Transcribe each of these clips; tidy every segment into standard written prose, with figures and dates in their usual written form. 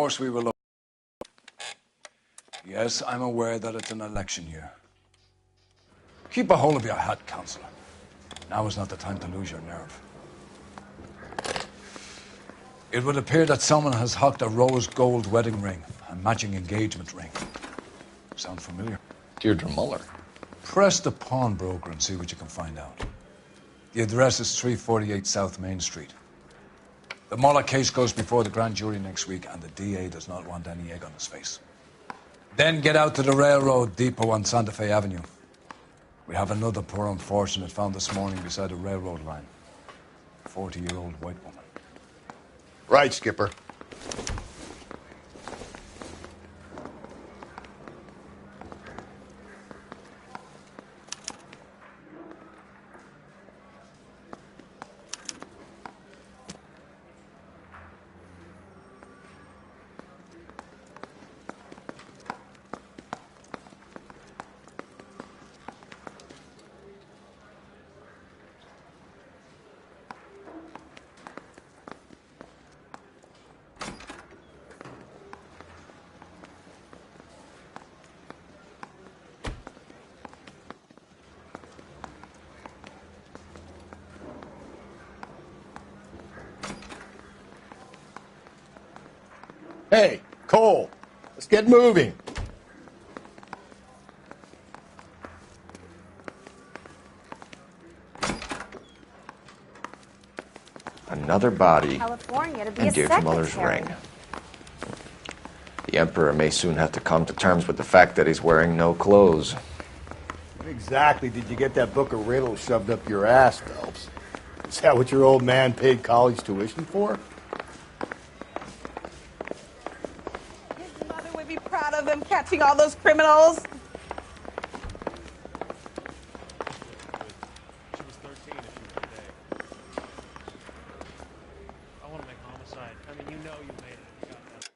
course we will. Yes, I'm aware that it's an election year. Keep a hold of your hat, Councillor. Now is not the time to lose your nerve. It would appear that someone has hocked a rose gold wedding ring and matching engagement ring. Sound familiar? Deirdre Muller. Press the pawnbroker and see what you can find out. The address is 348 South Main Street. The Muller case goes before the grand jury next week, and the DA does not want any egg on his face. Then get out to the railroad depot on Santa Fe Avenue. We have another poor unfortunate found this morning beside a railroad line. 40-year-old white woman. Right, Skipper. Hey, Cole, let's get moving. Another body California to be and a Deirdre Muller's secretary. ring. The Emperor may soon have to come to terms with the fact that he's wearing no clothes. When exactly did you get that book of riddles shoved up your ass, Phelps? Is that what your old man paid college tuition for? His mother would be proud of him catching all those criminals. She was 13 if she was today. I want to make homicide. I mean, you know you made it. You got that.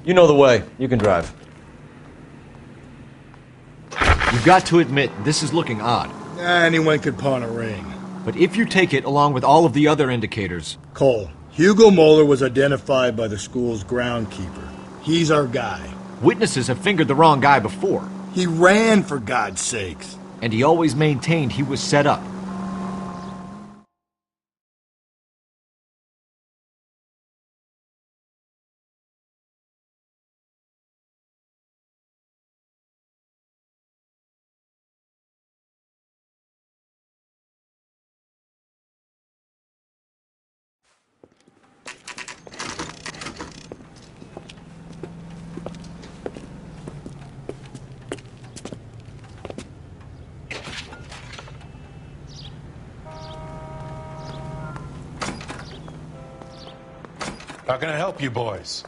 You know the way. You can drive. You've got to admit, this is looking odd. Anyone could pawn a ring. But if you take it along with all of the other indicators... Cole, Hugo Moeller was identified by the school's groundkeeper. He's our guy. Witnesses have fingered the wrong guy before. He ran, for God's sakes. And he always maintained he was set up. How can I help you boys?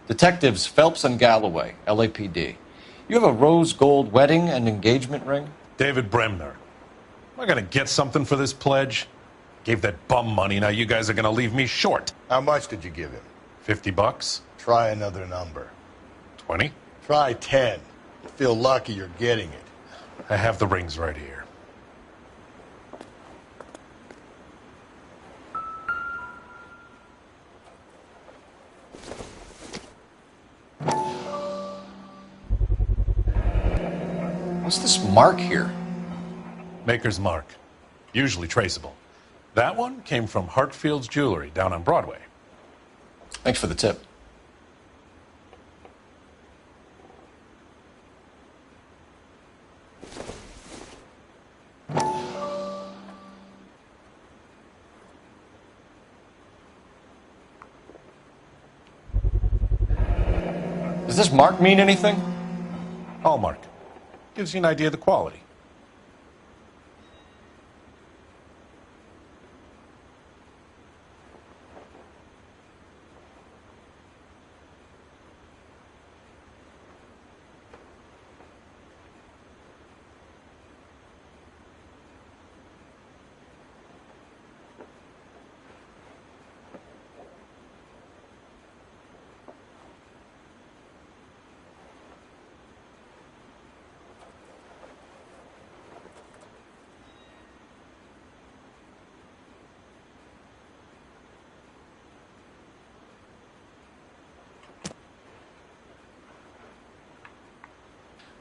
Detectives Phelps and Galloway, LAPD. You have a rose gold wedding and engagement ring? David Bremner. Am I gonna get something for this pledge? Gave that bum money, now you guys are gonna leave me short. How much did you give him? $50? Try another number. 20? Try 10. You feel lucky you're getting it. I have the rings right here. What's this mark here? Maker's mark. Usually traceable. That one came from Hartfield's Jewelry down on Broadway. Thanks for the tip. Does this mark mean anything? Hallmark. Gives you an idea of the quality.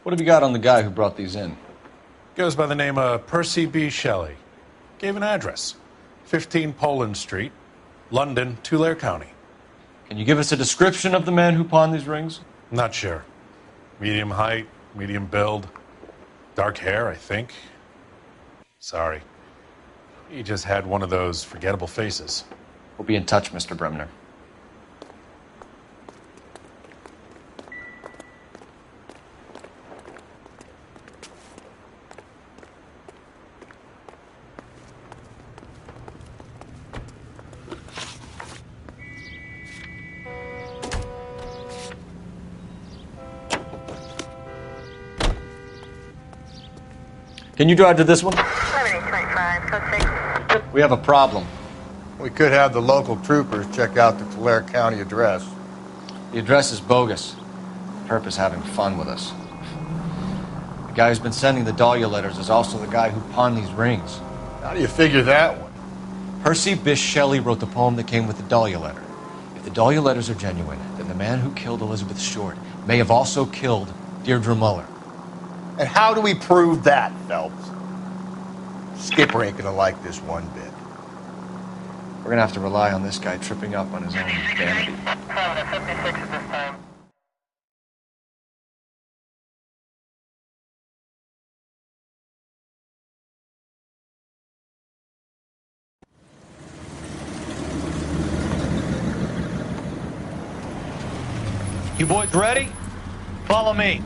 What have you got on the guy who brought these in? Goes by the name of Percy B. Shelley. Gave an address. 15 Poland Street, London, Tulare County. Can you give us a description of the man who pawned these rings? Not sure. Medium height, medium build. Dark hair, I think. Sorry. He just had one of those forgettable faces. We'll be in touch, Mr. Bremner. Can you drive to this one? 7825, code 6. We have a problem. We could have the local troopers check out the Tulare County address. The address is bogus. Perp is having fun with us. The guy who's been sending the Dahlia letters is also the guy who pawned these rings. How do you figure that one? Percy Bysshe Shelley wrote the poem that came with the Dahlia letter. If the Dahlia letters are genuine, then the man who killed Elizabeth Short may have also killed Deirdre Muller. And how do we prove that, Phelps? Skipper ain't gonna like this one bit. We're gonna have to rely on this guy tripping up on his own vanity. 56 at this time. You boys ready? Follow me.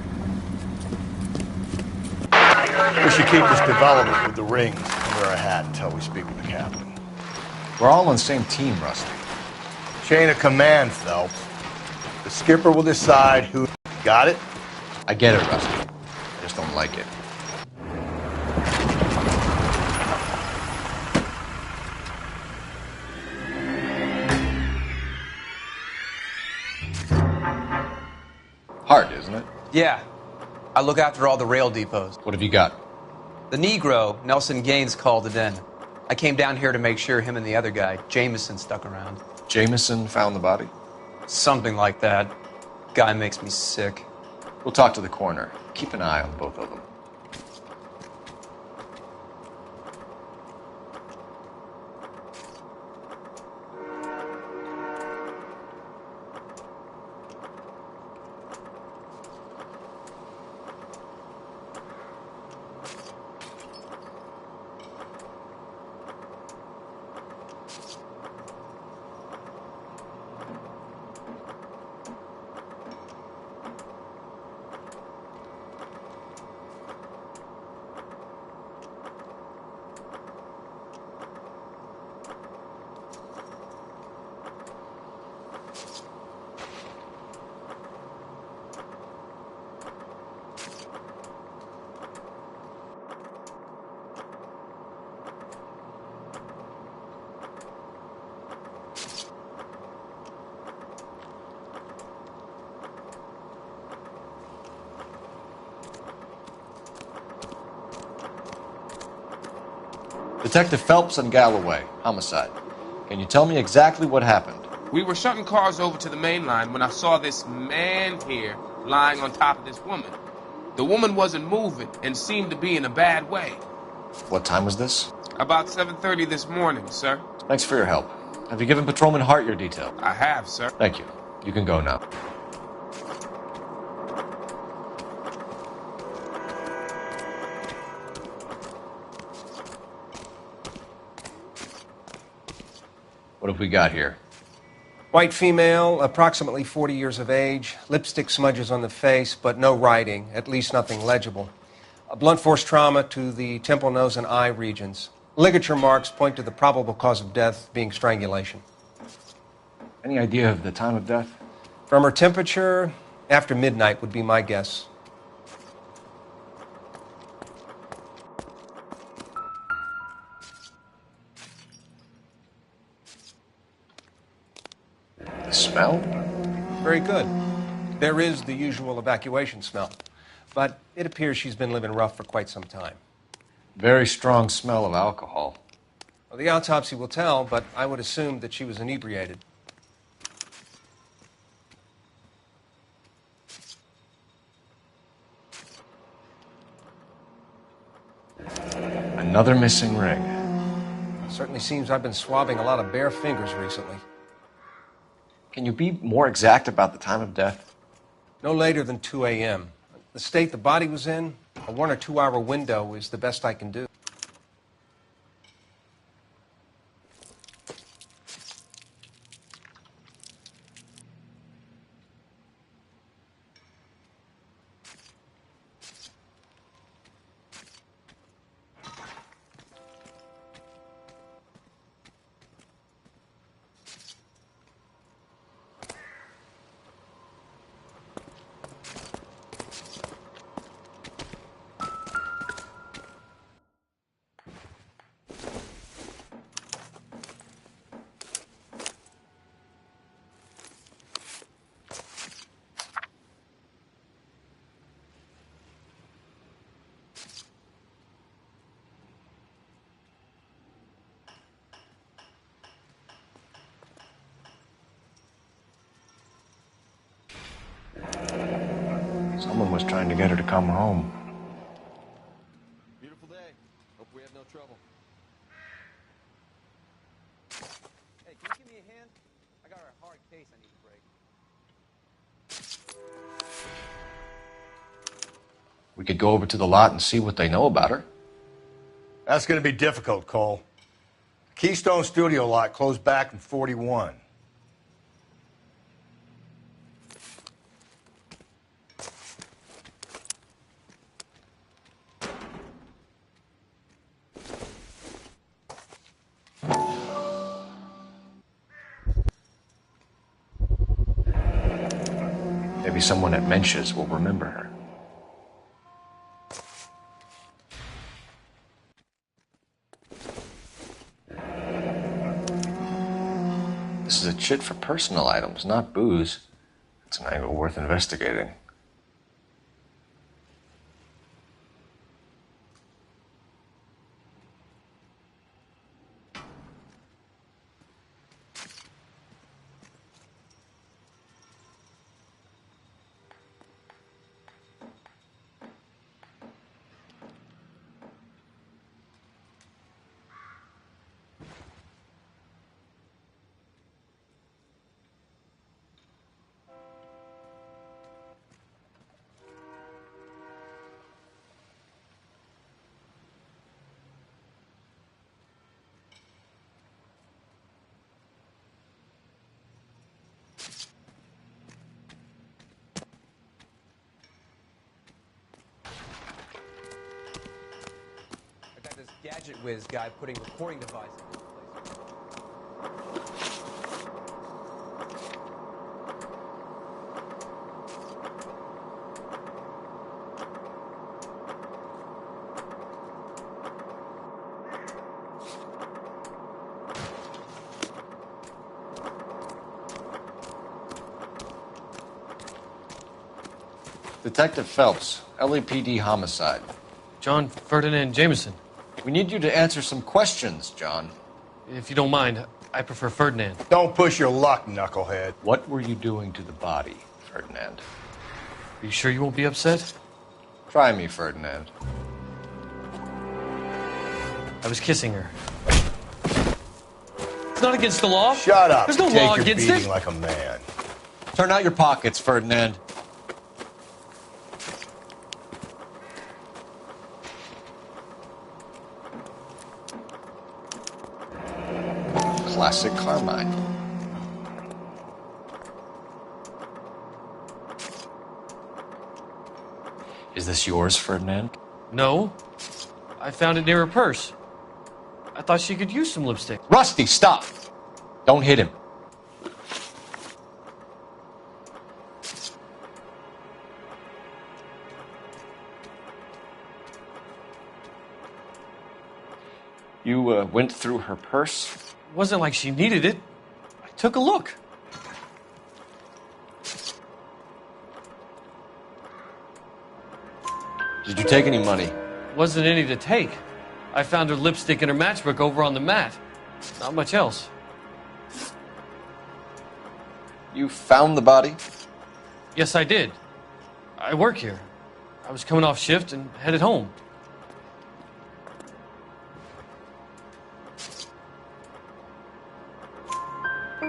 We should keep this development with the rings under our hat until we speak with the captain. We're all on the same team, Rusty. Chain of command, Phelps. The skipper will decide who... Got it? I get it, Rusty. I just don't like it. Hart, isn't it? Yeah. I look after all the rail depots. What have you got? The Negro, Nelson Gaines, called it in. I came down here to make sure him and the other guy, Jameson, stuck around. Jameson found the body? Something like that. Guy makes me sick. We'll talk to the coroner. Keep an eye on both of them. Detective Phelps and Galloway, homicide. Can you tell me exactly what happened? We were shunting cars over to the main line when I saw this man here lying on top of this woman. The woman wasn't moving and seemed to be in a bad way. What time was this? About 7:30 this morning, sir. Thanks for your help. Have you given Patrolman Hart your detail? I have, sir. Thank you. You can go now. What have we got here? White female, approximately 40 years of age, lipstick smudges on the face, but no writing, at least nothing legible. A blunt force trauma to the temple, nose, and eye regions. Ligature marks point to the probable cause of death being strangulation. Any idea of the time of death? From her temperature, after midnight would be my guess. The smell? Very good. There is the usual evacuation smell, but it appears she's been living rough for quite some time. Very strong smell of alcohol. Well, the autopsy will tell, but I would assume that she was inebriated. Another missing ring. Certainly seems I've been swabbing a lot of bare fingers recently. Can you be more exact about the time of death? No later than 2 a.m. The state the body was in, a 1 or 2 hour window is the best I can do. Someone was trying to get her to come home. Beautiful day. Hope we have no trouble. Hey, can you give me a hand? I got a hard case I need to break. We could go over to the lot and see what they know about her. That's going to be difficult, Cole. Keystone Studio lot closed back in 41. Maybe someone at Mensch's will remember her. This is a chit for personal items, not booze. It's an angle worth investigating. gadget whiz guy putting a recording device in his place. Detective Phelps, LAPD homicide. John Ferdinand Jameson. We need you to answer some questions, John. If you don't mind, I prefer Ferdinand. Don't push your luck, knucklehead. What were you doing to the body, Ferdinand? Are you sure you won't be upset? Try me, Ferdinand. I was kissing her. It's not against the law. Shut up. There's no Take law your against beating it. like a man. Turn out your pockets, Ferdinand. Classic Carmine. Is this yours, Ferdinand? No. I found it near her purse. I thought she could use some lipstick. Rusty, stop! Don't hit him. You went through her purse? It wasn't like she needed it. I took a look. Did you take any money? Wasn't any to take. I found her lipstick in her matchbook over on the mat. Not much else. You found the body? Yes, I did. I work here. I was coming off shift and headed home.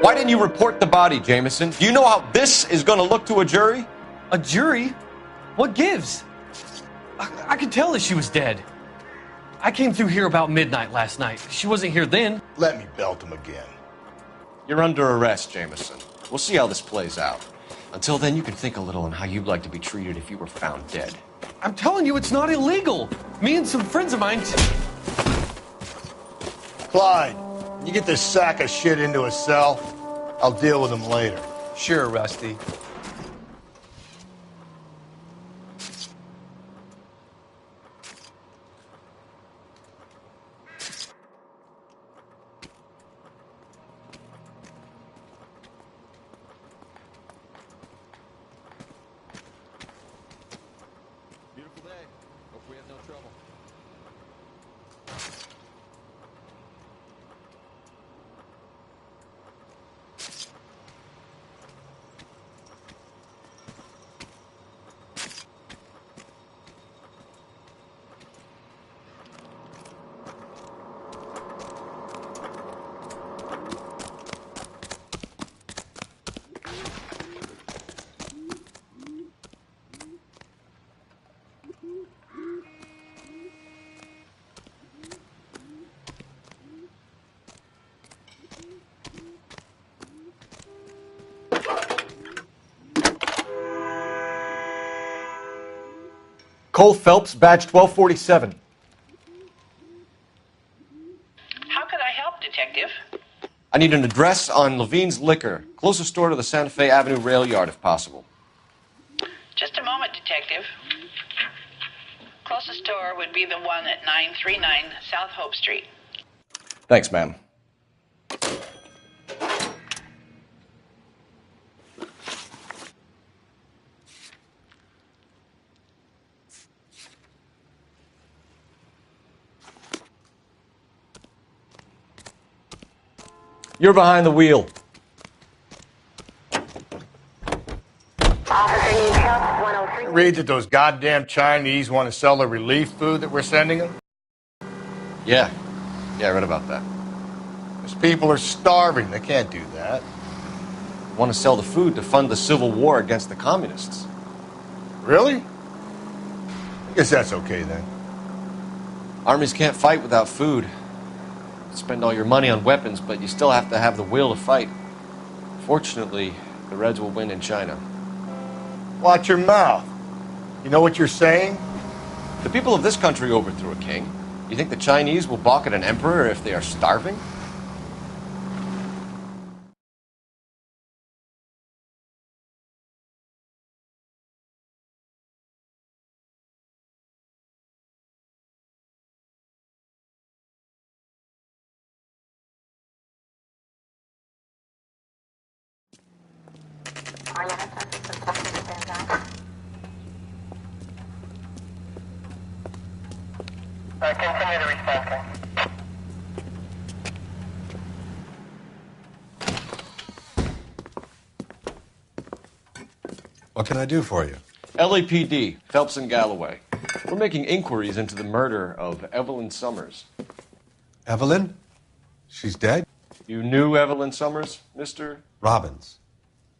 Why didn't you report the body, Jameson? Do you know how this is going to look to a jury? A jury? What gives? I could tell that she was dead. I came through here about midnight last night. She wasn't here then. Let me belt him again. You're under arrest, Jameson. We'll see how this plays out. Until then, you can think a little on how you'd like to be treated if you were found dead. I'm telling you, it's not illegal. Me and some friends of mine... Clyde, you get this sack of shit into a cell. I'll deal with him later. Sure, Rusty. Beautiful day. Hope we have no trouble. Cole Phelps, badge 1247. How could I help, Detective? I need an address on Levine's Liquor. Closest store to the Santa Fe Avenue rail yard, if possible. Just a moment, Detective. Closest store would be the one at 939 South Hope Street. Thanks, ma'am. You're behind the wheel. Read that those goddamn Chinese want to sell the relief food that we're sending them? Yeah, I read about that. Those people are starving. They can't do that. Want to sell the food to fund the civil war against the communists. Really? I guess that's okay then. Armies can't fight without food. Spend all your money on weapons, but you still have to have the will to fight. Fortunately, the Reds will win in China. Watch your mouth. You know what you're saying? The people of this country overthrew a king. You think the Chinese will balk at an emperor if they are starving? Continue to respond. What can I do for you? LAPD, Phelps and Galloway. We're making inquiries into the murder of Evelyn Summers. Evelyn? She's dead? You knew Evelyn Summers, Mr. Robbins.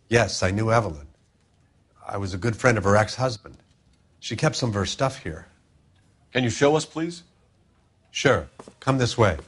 Yes, I knew Evelyn. I was a good friend of her ex-husband. She kept some of her stuff here. Can you show us, please? Sure. Come this way.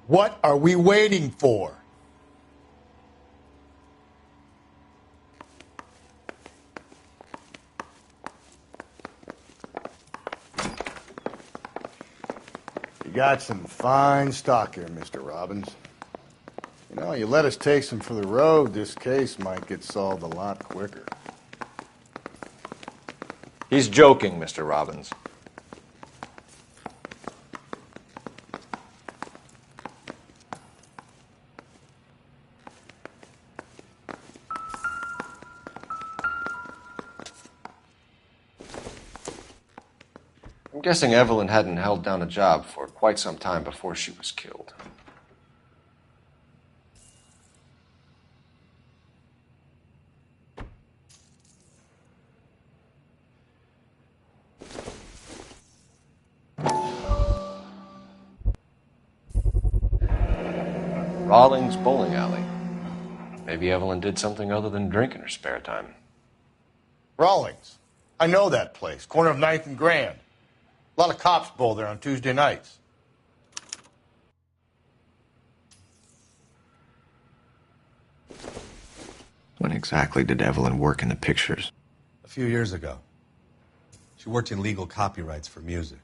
What are we waiting for? You got some fine stock here, Mr. Robbins. You know, you let us take some for the road, this case might get solved a lot quicker. He's joking, Mr. Robbins. I'm guessing Evelyn hadn't held down a job for quite some time before she was killed. Rawlings Bowling Alley. Maybe Evelyn did something other than drink in her spare time. Rawlings. I know that place. Corner of 9th and Grand. A lot of cops bowl there on Tuesday nights. When exactly did Evelyn work in the pictures? A few years ago. She worked in legal copyrights for music.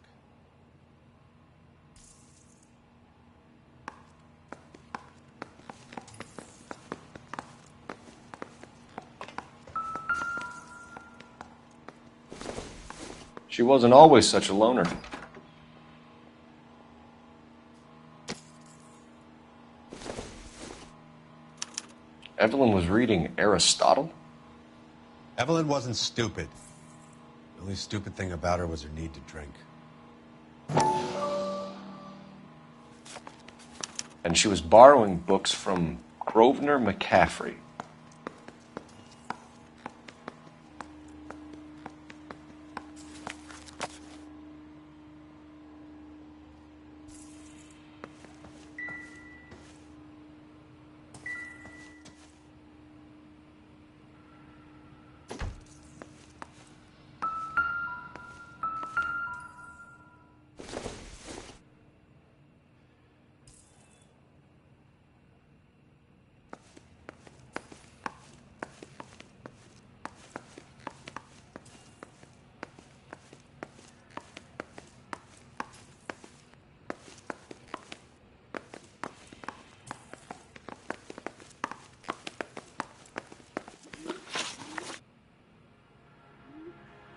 She wasn't always such a loner. Evelyn was reading Aristotle? Evelyn wasn't stupid. The only stupid thing about her was her need to drink. And she was borrowing books from Grosvenor McCaffrey.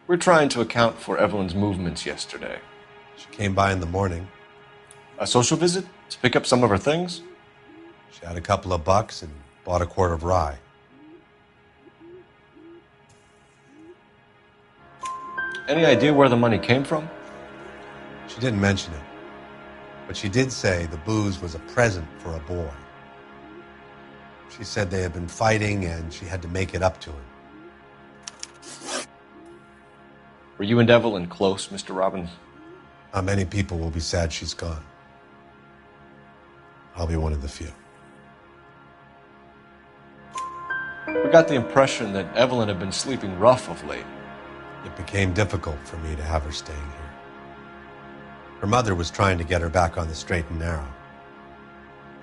We're trying to account for Evelyn's movements yesterday. She came by in the morning. A social visit? To pick up some of her things? She had a couple of bucks and bought a quart of rye. Any idea where the money came from? She didn't mention it. But she did say the booze was a present for a boy. She said they had been fighting and she had to make it up to him. Were you and Evelyn close, Mr. Robbins? Not many people will be sad she's gone. I'll be one of the few. We got the impression that Evelyn had been sleeping rough of late. It became difficult for me to have her staying here. Her mother was trying to get her back on the straight and narrow.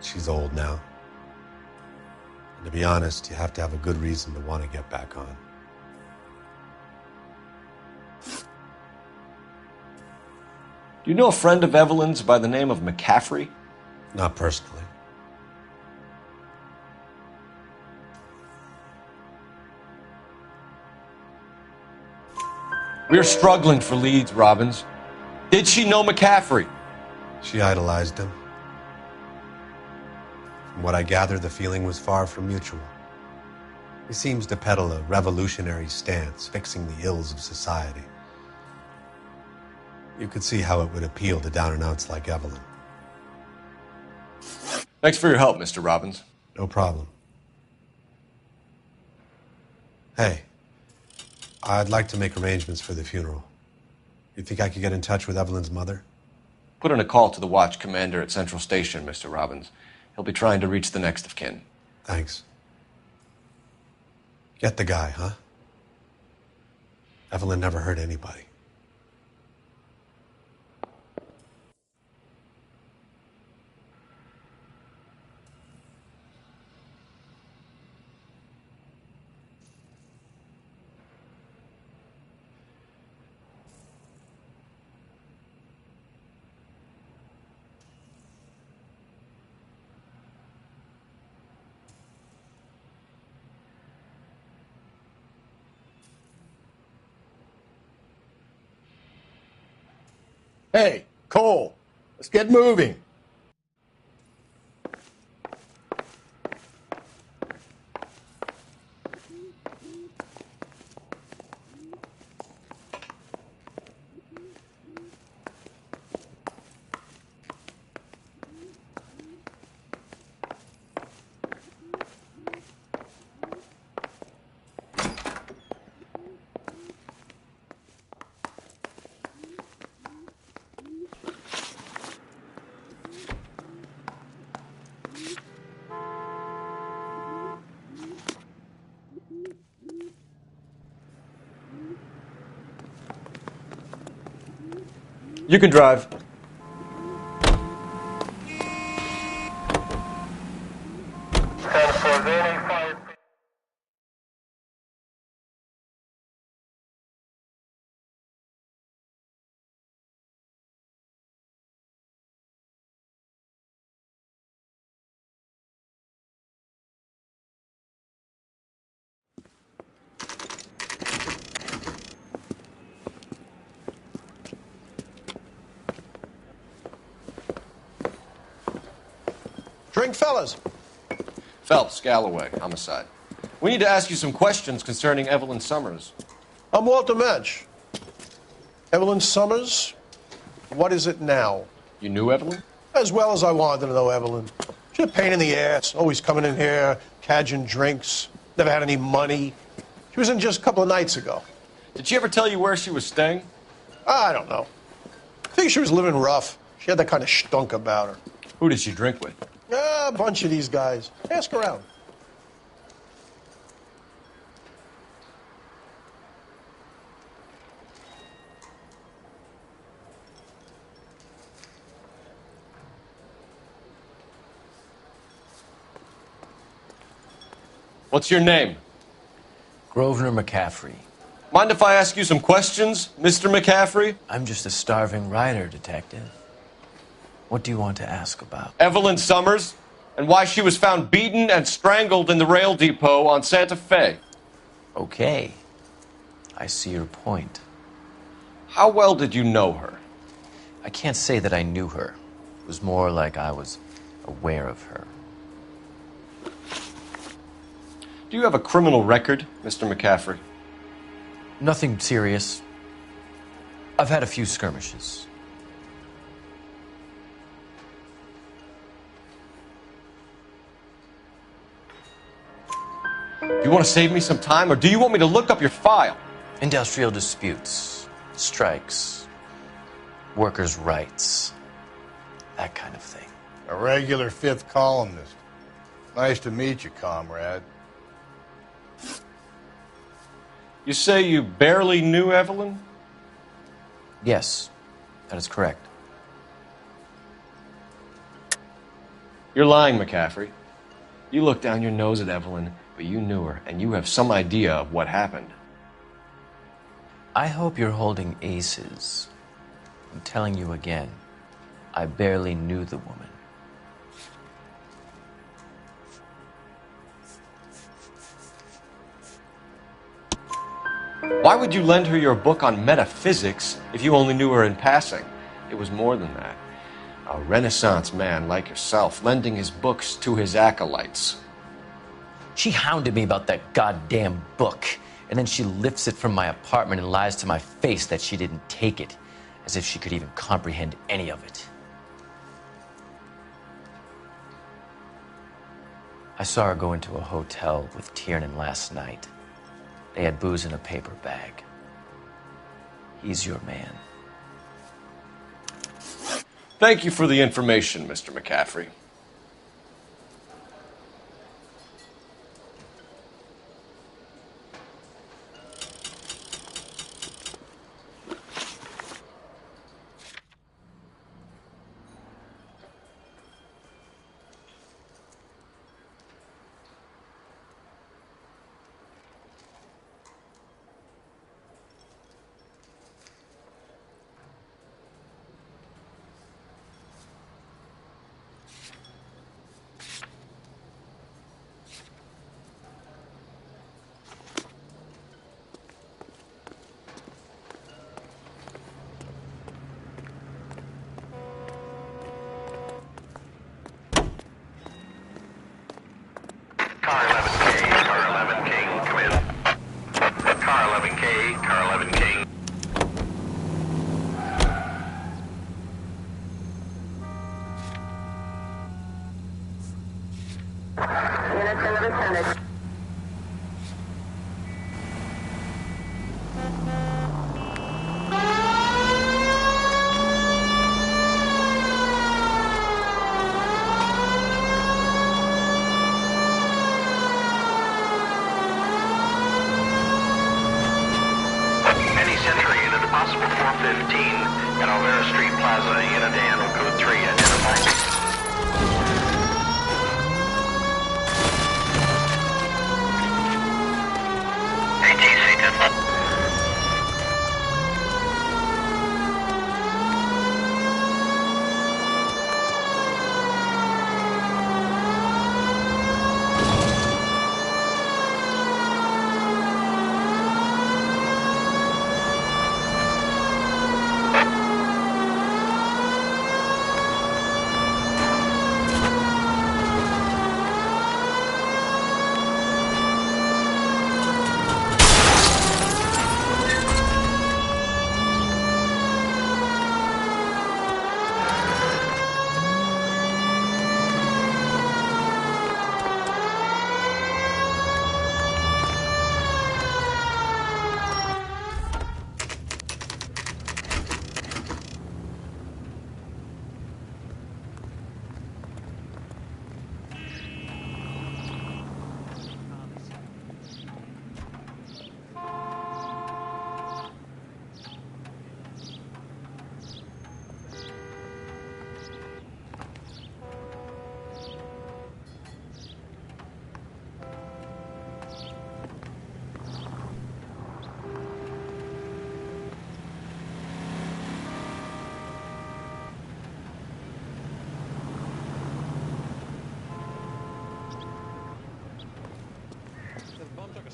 She's old now. And to be honest, you have to have a good reason to want to get back on. Do you know a friend of Evelyn's by the name of McCaffrey? Not personally. We're struggling for leads, Robbins. Did she know McCaffrey? She idolized him. From what I gather, the feeling was far from mutual. He seems to peddle a revolutionary stance, fixing the ills of society. You could see how it would appeal to down-and-outs like Evelyn. Thanks for your help, Mr. Robbins. No problem. Hey, I'd like to make arrangements for the funeral. You think I could get in touch with Evelyn's mother? Put in a call to the watch commander at Central Station, Mr. Robbins. He'll be trying to reach the next of kin. Thanks. Get the guy, huh? Evelyn never hurt anybody. Hey, Cole, let's get moving. You can drive. Drink, fellas. Phelps, Galloway, homicide. We need to ask you some questions concerning Evelyn Summers. I'm Walter Mensch. Evelyn Summers, what is it now? You knew Evelyn? As well as I wanted to know Evelyn. She's a pain in the ass, always coming in here, cadging drinks, never had any money. She was in just a couple of nights ago. Did she ever tell you where she was staying? I don't know. I think she was living rough. She had that kind of stunk about her. Who did she drink with? A bunch of these guys. Ask around. What's your name? Grosvenor McCaffrey. Mind if I ask you some questions, Mr. McCaffrey? I'm just a starving writer, Detective. What do you want to ask about? Evelyn Summers, and why she was found beaten and strangled in the rail depot on Santa Fe. Okay. I see your point. How well did you know her? I can't say that I knew her. It was more like I was aware of her. Do you have a criminal record, Mr. McCaffrey? Nothing serious. I've had a few skirmishes. Do you want to save me some time, or do you want me to look up your file? Industrial disputes, strikes, workers' rights, that kind of thing. A regular fifth columnist. Nice to meet you, comrade. You say you barely knew Evelyn? Yes, that is correct. You're lying, McCaffrey. You looked down your nose at Evelyn, but you knew her, and you have some idea of what happened. I hope you're holding aces. I'm telling you again, I barely knew the woman. Why would you lend her your book on metaphysics if you only knew her in passing? It was more than that. A Renaissance man like yourself, lending his books to his acolytes. She hounded me about that goddamn book, and then she lifts it from my apartment and lies to my face that she didn't take it, as if she could even comprehend any of it. I saw her go into a hotel with Tiernan last night. They had booze in a paper bag. He's your man. Thank you for the information, Mr. McCaffrey.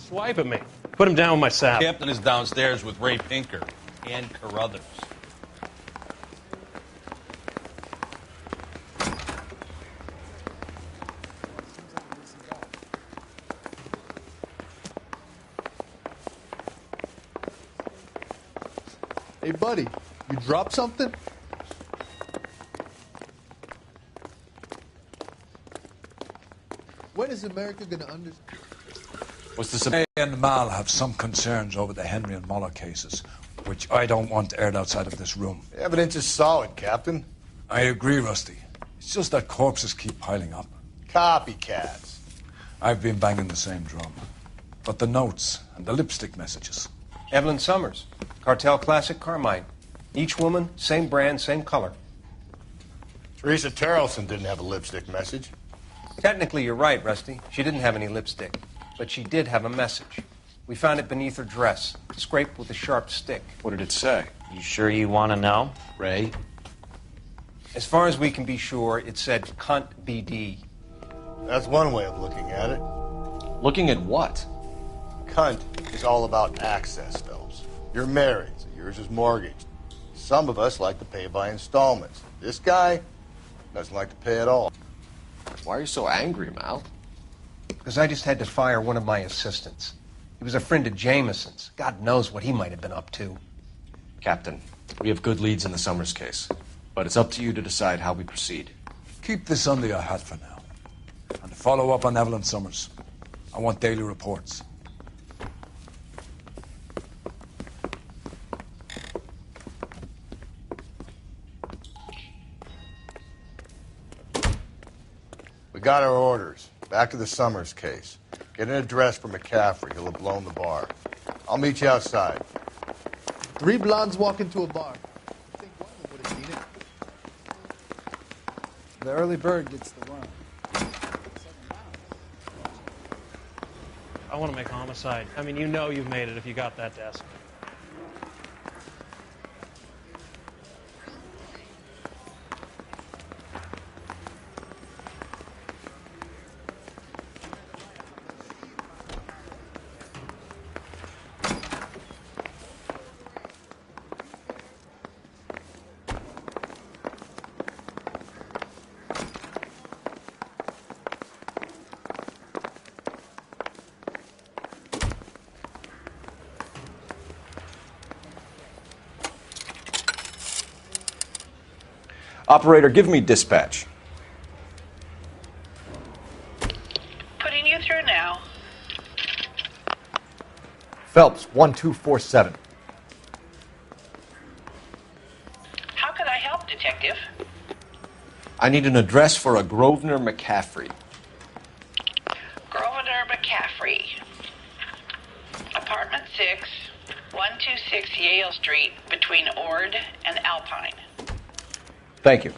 Swipe at me. Put him down with my sap. Captain is downstairs with Ray Pinker and Carruthers. Hey, buddy, you dropped something? When is America going to understand? What's this? May and Mal have some concerns over the Henry and Muller cases. which I don't want aired outside of this room. The evidence is solid, Captain. I agree, Rusty. It's just that corpses keep piling up. Copycats. I've been banging the same drum. But the notes and the lipstick messages. Evelyn Summers, Cartel Classic Carmine. Each woman, same brand, same color. Teresa Terrelson didn't have a lipstick message. Technically, you're right, Rusty. She didn't have any lipstick. But she did have a message. We found it beneath her dress, scraped with a sharp stick. What did it say? You sure you want to know? Ray? As far as we can be sure, it said cunt BD. That's one way of looking at it. Looking at what? Cunt is all about access, Phelps. You're married, so yours is mortgaged. Some of us like to pay by installments. This guy doesn't like to pay at all. Why are you so angry, Mal? Because I just had to fire one of my assistants. He was a friend of Jameson's. God knows what he might have been up to. Captain, we have good leads in the Summers case, but it's up to you to decide how we proceed. Keep this under your hat for now. And follow up on Evelyn Summers. I want daily reports. We got our orders. Back to the Summers case. Get an address for McCaffrey. He'll have blown the bar. I'll meet you outside. 3 blondes walk into a bar. I think one of them would have seen it. The early bird gets the worm. I want to make homicide. I mean, you know you've made it if you got that desk. Operator, give me dispatch. Putting you through now. Phelps, 1247. How can I help, Detective? I need an address for a Grosvenor McCaffrey. Grosvenor McCaffrey. Apartment 6, 126 Yale Street, between Ord and Alpine. Thank you.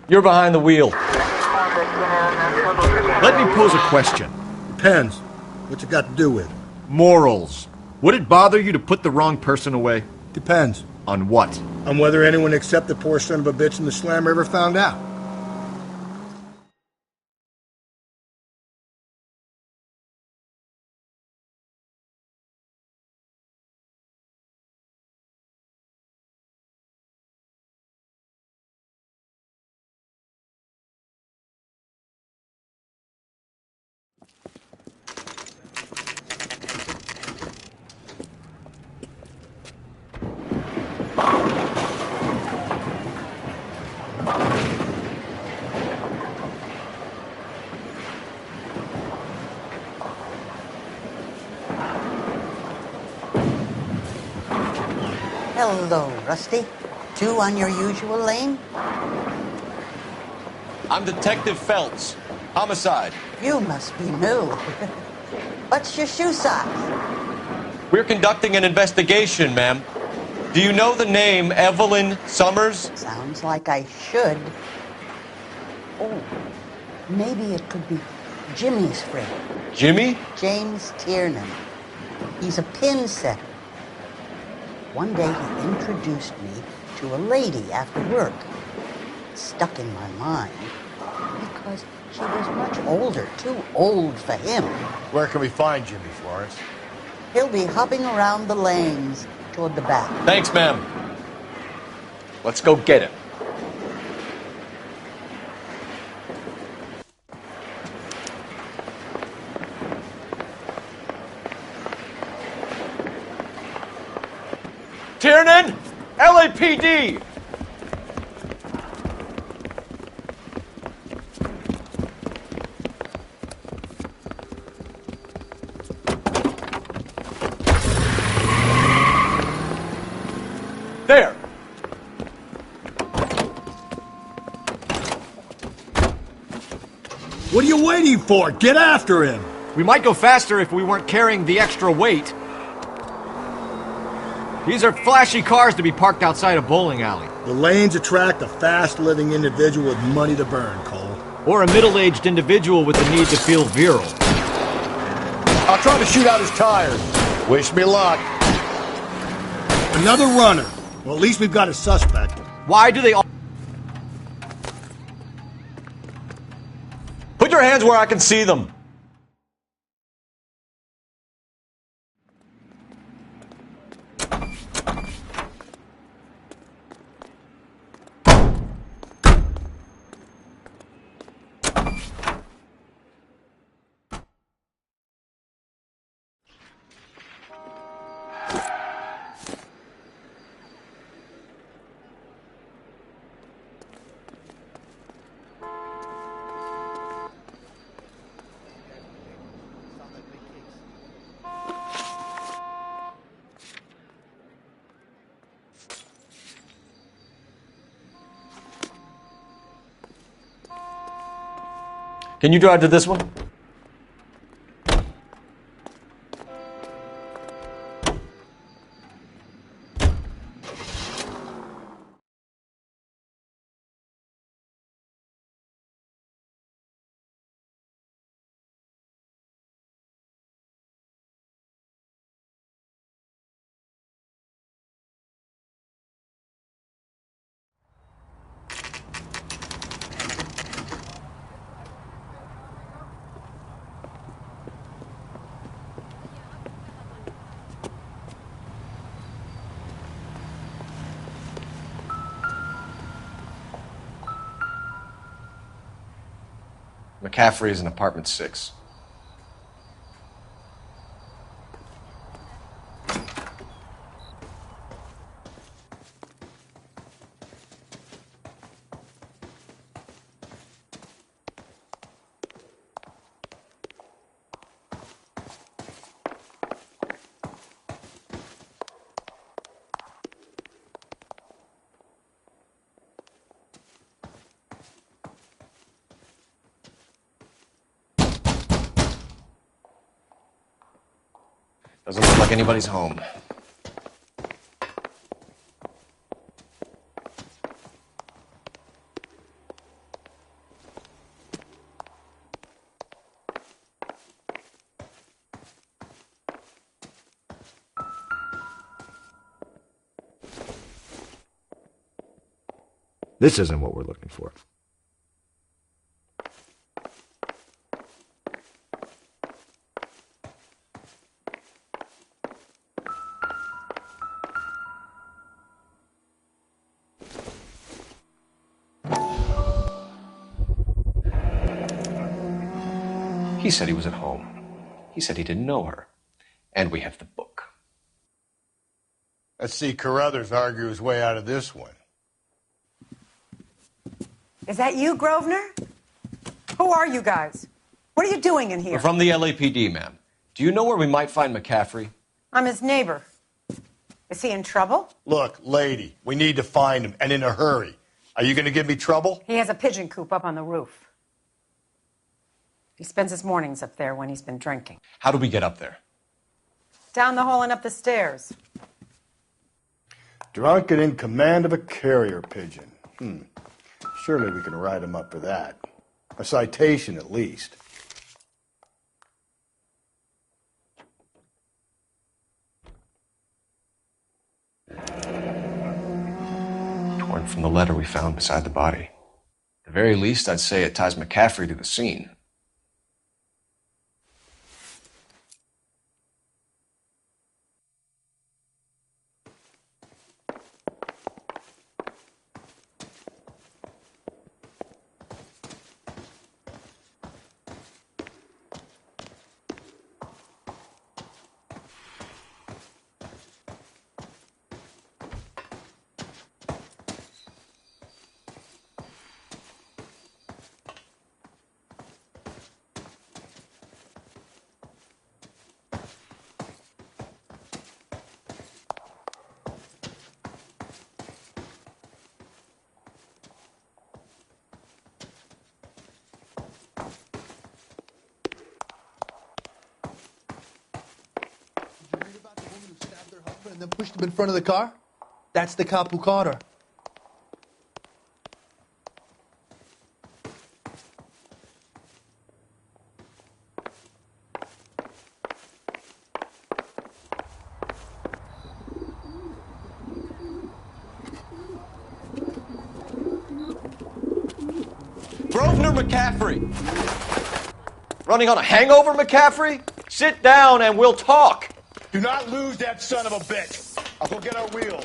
You're behind the wheel. Let me pose a question. Depends. What's it got to do with? Morals. Would it bother you to put the wrong person away? Depends. On what? On whether anyone except the poor son of a bitch in the slammer ever found out. Hello, Rusty. 2 on your usual lane? I'm Detective Phelps. Homicide. You must be new. What's your shoe size? We're conducting an investigation, ma'am. Do you know the name Evelyn Summers? Sounds like I should. Oh, maybe it could be Jimmy's friend. Jimmy? James Tiernan. He's a pin setter. One day he introduced me to a lady after work. It stuck in my mind because she was much older, too old for him. Where can we find Jimmy, Florence? He'll be hopping around the lanes toward the back. Thanks, ma'am. Let's go get him. Tiernan! LAPD! There! What are you waiting for? Get after him! We might go faster if we weren't carrying the extra weight. These are flashy cars to be parked outside a bowling alley. The lanes attract a fast-living individual with money to burn, Cole. Or a middle-aged individual with the need to feel virile. I'll try to shoot out his tires. Wish me luck. Another runner. Well, at least we've got a suspect. Why do they all... Put your hands where I can see them. Can you drive to this one? McCaffrey is in apartment 6. Doesn't look like anybody's home. This isn't what we're looking for. He said he was at home. He said he didn't know her. And we have the book. Let's see Carruthers argue his way out of this one. Is that you, Grosvenor? Who are you guys? What are you doing in here? We're from the LAPD, ma'am. Do you know where we might find McCaffrey? I'm his neighbor. Is he in trouble? Look, lady, we need to find him, and in a hurry. Are you going to give me trouble? He has a pigeon coop up on the roof. He spends his mornings up there when he's been drinking. How do we get up there? Down the hall and up the stairs. Drunk and in command of a carrier pigeon. Surely we can write him up for that. A citation, at least. Torn from the letter we found beside the body. At the very least, I'd say it ties McCaffrey to the scene. and then pushed him in front of the car? That's the cop who caught her. Grosvenor McCaffrey! Running on a hangover, McCaffrey? Sit down and we'll talk. Do not lose that son of a bitch. I'll go get our wheels.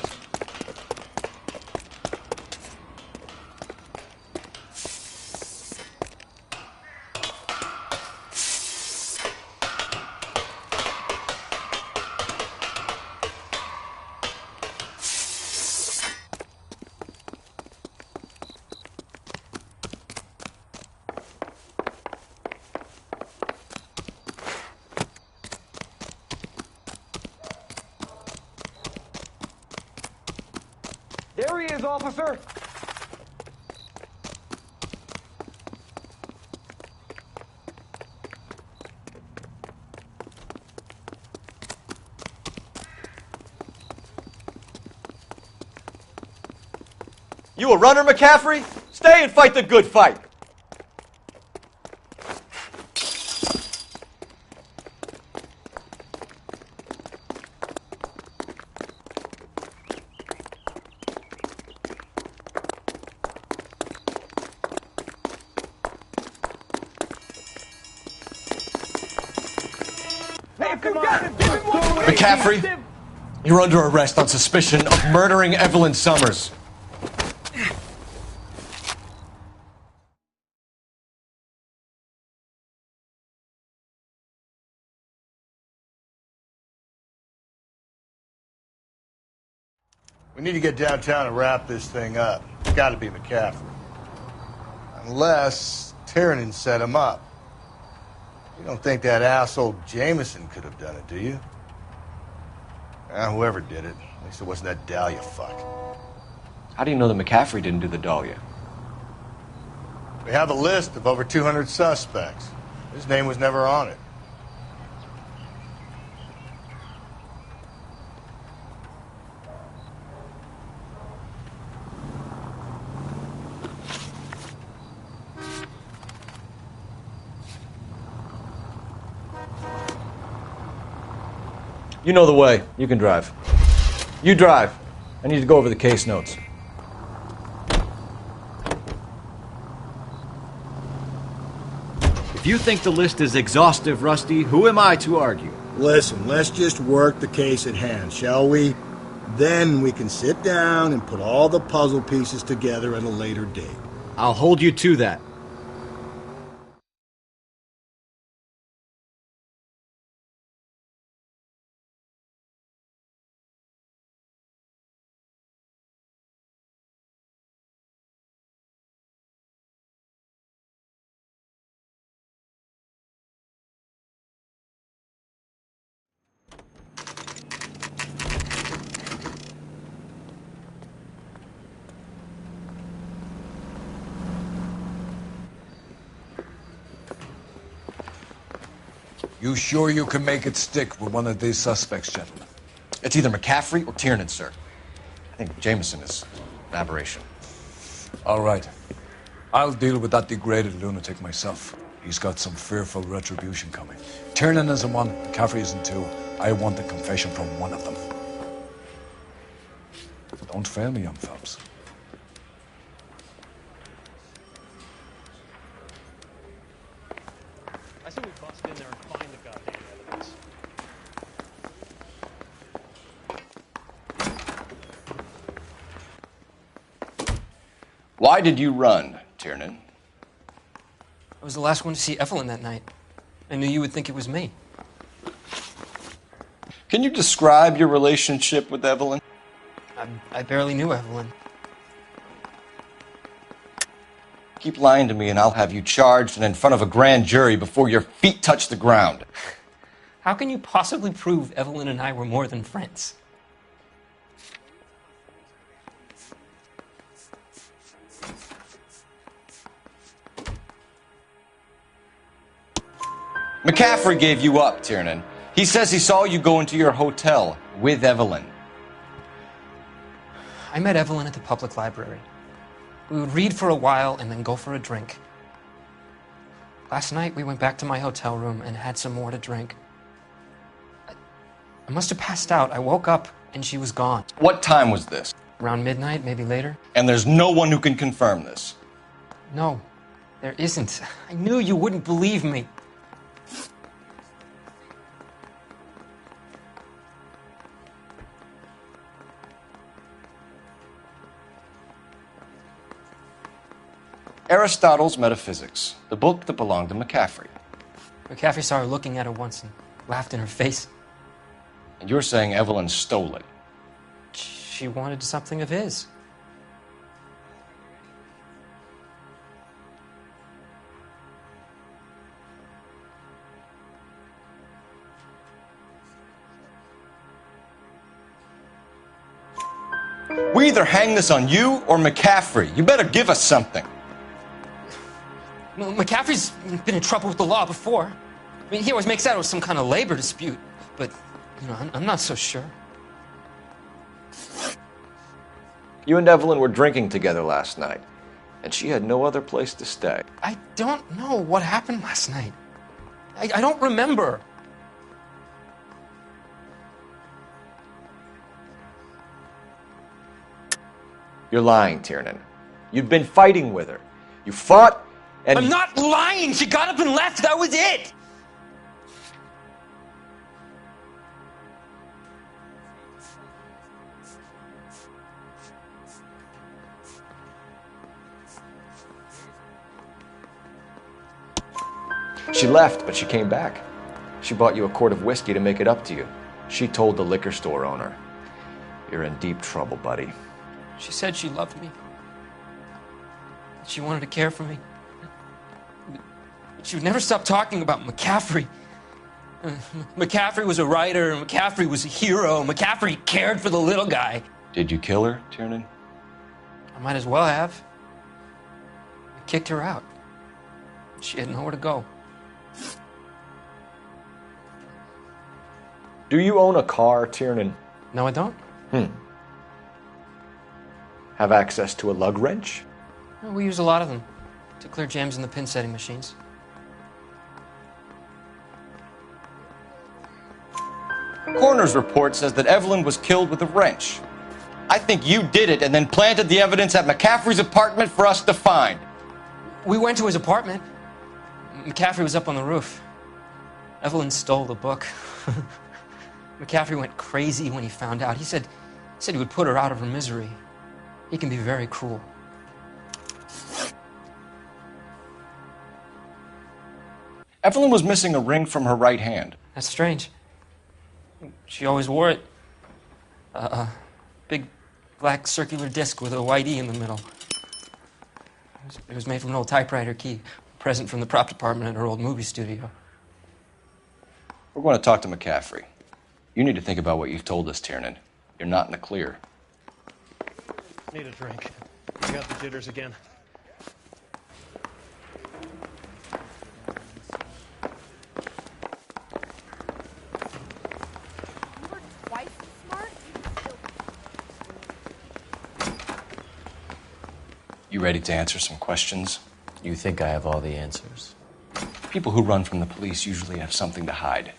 There he is, officer. You a runner, McCaffrey? Stay and fight the good fight. McCaffrey, you're under arrest on suspicion of murdering Evelyn Summers. We need to get downtown and wrap this thing up. It's got to be McCaffrey. Unless Tiernan set him up. You don't think that asshole Jameson could have done it, do you? Whoever did it. At least it wasn't that Dahlia fuck. How do you know that McCaffrey didn't do the Dahlia? We have a list of over 200 suspects. His name was never on it. You know the way. You can drive. You drive. I need to go over the case notes. If you think the list is exhaustive, Rusty, who am I to argue? Listen, let's just work the case at hand, shall we? Then we can sit down and put all the puzzle pieces together at a later date. I'll hold you to that. You sure you can make it stick with one of these suspects, gentlemen? It's either McCaffrey or Tiernan, sir. I think Jameson is an aberration. All right. I'll deal with that degraded lunatic myself. He's got some fearful retribution coming. Tiernan isn't one, McCaffrey isn't two. I want the confession from one of them. Don't fail me, young Phelps. I say we bust in there and find the goddamn evidence. Why did you run, Tiernan? I was the last one to see Evelyn that night. I knew you would think it was me. Can you describe your relationship with Evelyn? I barely knew Evelyn. Keep lying to me and I'll have you charged and in front of a grand jury before your feet touch the ground. How can you possibly prove Evelyn and I were more than friends? McCaffrey gave you up, Tiernan. He says he saw you go into your hotel with Evelyn. I met Evelyn at the public library. We would read for a while and then go for a drink. Last night, we went back to my hotel room and had some more to drink. I must have passed out. I woke up and she was gone. What time was this? Around midnight, maybe later. And there's no one who can confirm this. No, there isn't. I knew you wouldn't believe me. Aristotle's Metaphysics, the book that belonged to McCaffrey. McCaffrey saw her looking at her once and laughed in her face. And you're saying Evelyn stole it? She wanted something of his. We either hang this on you or McCaffrey. You better give us something. Well, McCaffrey's been in trouble with the law before. I mean, he always makes out it was some kind of labor dispute, but, you know, I'm not so sure. You and Evelyn were drinking together last night, and she had no other place to stay. I don't know what happened last night. I don't remember. You're lying, Tiernan. You'd been fighting with her. You fought, and... I'm not lying! She got up and left! That was it! She left, but she came back. She bought you a quart of whiskey to make it up to you. She told the liquor store owner. You're in deep trouble, buddy. She said she loved me. She wanted to care for me. She would never stop talking about McCaffrey. McCaffrey was a writer, and McCaffrey was a hero. McCaffrey cared for the little guy. Did you kill her, Tiernan? I might as well have. I kicked her out. She had nowhere to go. Do you own a car, Tiernan? No, I don't. Have access to a lug wrench? Well, we use a lot of them to clear jams in the pin setting machines. Coroner's report says that Evelyn was killed with a wrench. I think you did it and then planted the evidence at McCaffrey's apartment for us to find. We went to his apartment. McCaffrey was up on the roof. Evelyn stole the book. McCaffrey went crazy when he found out. He said he would put her out of her misery. He can be very cruel. Evelyn was missing a ring from her right hand. That's strange. She always wore it. A big black circular disc with a white E in the middle. It was made from an old typewriter key, a present from the prop department at her old movie studio. We're going to talk to McCaffrey. You need to think about what you've told us, Tiernan. You're not in the clear. Need a drink. I got the jitters again. You ready to answer some questions? You think I have all the answers? People who run from the police usually have something to hide.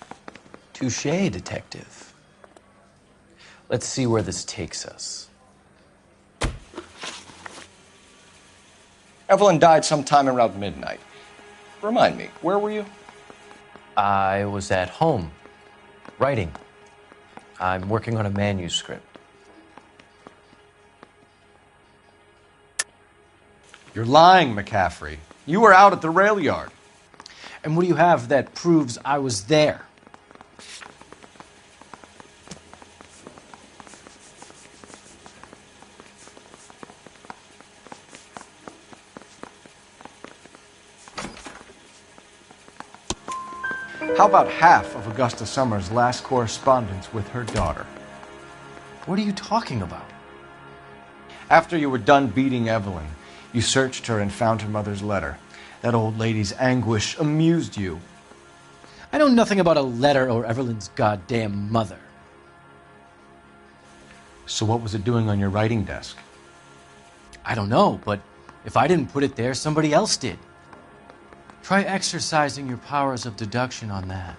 Touché, detective. Let's see where this takes us. Evelyn died sometime around midnight. Remind me, where were you? I was at home, writing. I'm working on a manuscript. You're lying, McCaffrey. You were out at the rail yard. And what do you have that proves I was there? How about half of Augusta Summers' last correspondence with her daughter? What are you talking about? After you were done beating Evelyn, you searched her and found her mother's letter. That old lady's anguish amused you. I know nothing about a letter or Evelyn's goddamn mother. So what was it doing on your writing desk? I don't know, but if I didn't put it there, somebody else did. Try exercising your powers of deduction on that.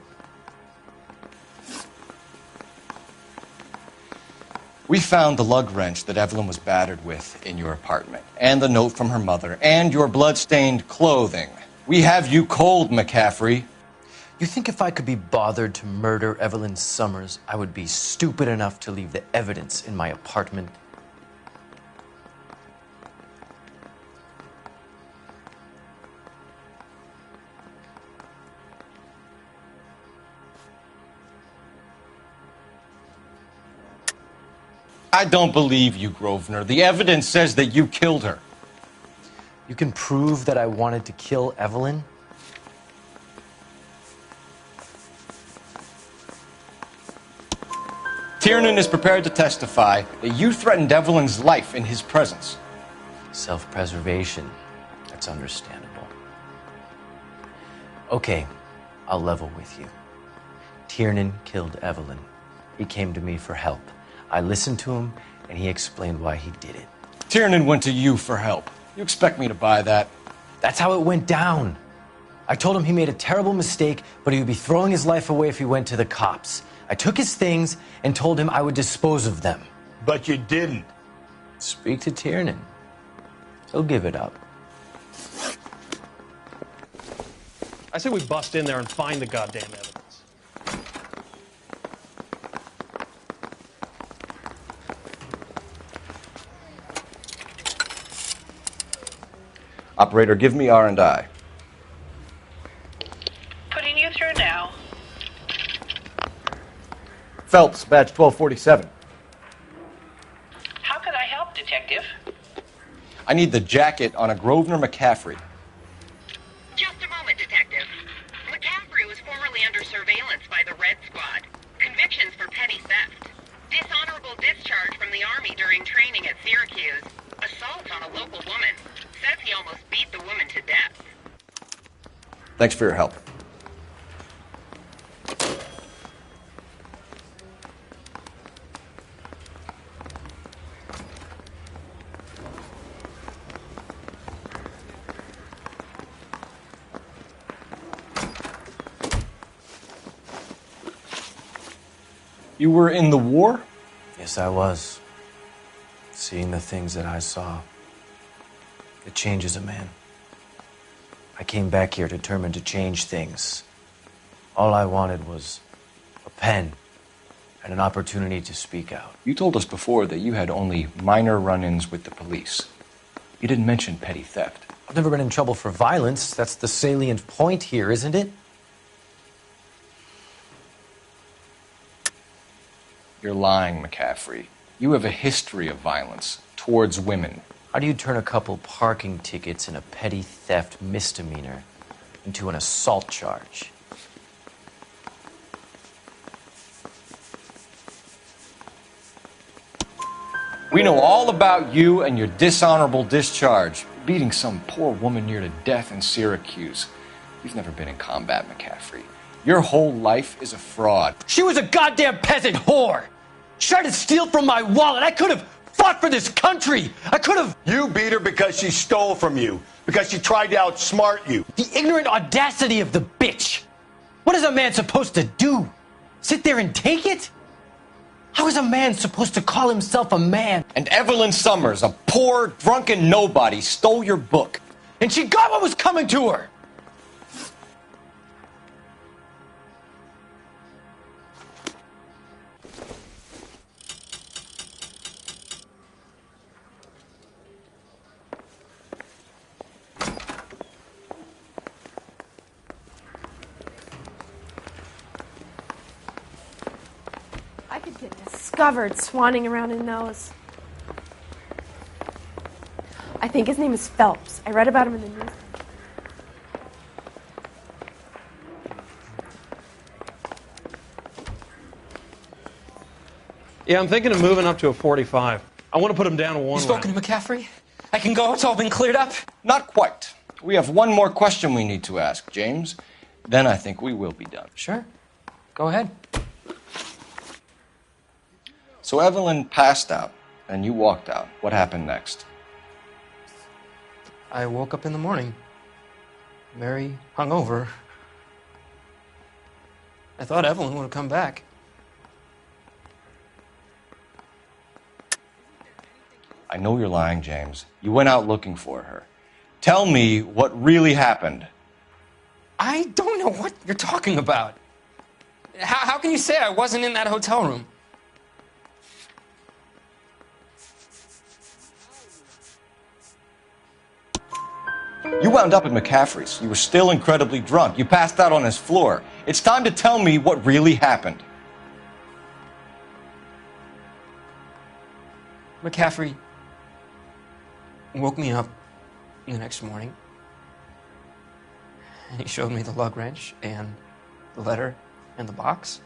We found the lug wrench that Evelyn was battered with in your apartment, and the note from her mother, and your blood-stained clothing. We have you cold, McCaffrey. You think if I could be bothered to murder Evelyn Summers, I would be stupid enough to leave the evidence in my apartment? I don't believe you, Grosvenor. The evidence says that you killed her. You can prove that I wanted to kill Evelyn? Tiernan is prepared to testify that you threatened Evelyn's life in his presence. Self-preservation. That's understandable. Okay, I'll level with you. Tiernan killed Evelyn. He came to me for help. I listened to him, and he explained why he did it. Tiernan went to you for help. You expect me to buy that? That's how it went down. I told him he made a terrible mistake, but he would be throwing his life away if he went to the cops. I took his things and told him I would dispose of them. But you didn't. Speak to Tiernan. He'll give it up. I say we bust in there and find the goddamn evidence. Operator, give me R&I. Putting you through now. Phelps, badge 1247. How could I help, Detective? I need the jacket on a Grosvenor McCaffrey. Just a moment, Detective. McCaffrey was formerly under surveillance by the Red Squad. Convictions for petty theft. Dishonorable discharge from the Army during training at Syracuse. Assault on a local woman. Says he almost beat the woman to death. Thanks for your help. You were in the war? Yes, I was. Seeing the things that I saw, it changes a man. I came back here determined to change things. All I wanted was a pen and an opportunity to speak out. You told us before that you had only minor run-ins with the police. You didn't mention petty theft. I've never been in trouble for violence. That's the salient point here, isn't it? You're lying, McCaffrey. You have a history of violence towards women. How do you turn a couple parking tickets and a petty theft misdemeanor into an assault charge? We know all about you and your dishonorable discharge, beating some poor woman near to death in Syracuse. You've never been in combat, McCaffrey. Your whole life is a fraud. She was a goddamn peasant whore! She tried to steal from my wallet. I could have fought for this country. I could have... You beat her because she stole from you. Because she tried to outsmart you. The ignorant audacity of the bitch. What is a man supposed to do? Sit there and take it? How is a man supposed to call himself a man? And Evelyn Summers, a poor, drunken nobody, stole your book. And she got what was coming to her. I could get discovered swanning around in those. I think his name is Phelps. I read about him in the news. Yeah, I'm thinking of moving up to a 45. I want to put him down a one. You spoken to McCaffrey? I can go? It's all been cleared up? Not quite. We have one more question we need to ask, James. Then I think we will be done. Sure. Go ahead. So Evelyn passed out, and you walked out. What happened next? I woke up in the morning, very hungover. I thought Evelyn would have come back. I know you're lying, James. You went out looking for her. Tell me what really happened. I don't know what you're talking about. How can you say I wasn't in that hotel room? You wound up at McCaffrey's. You were still incredibly drunk. You passed out on his floor. It's time to tell me what really happened. McCaffrey woke me up the next morning. And he showed me the lug wrench and the letter and the box.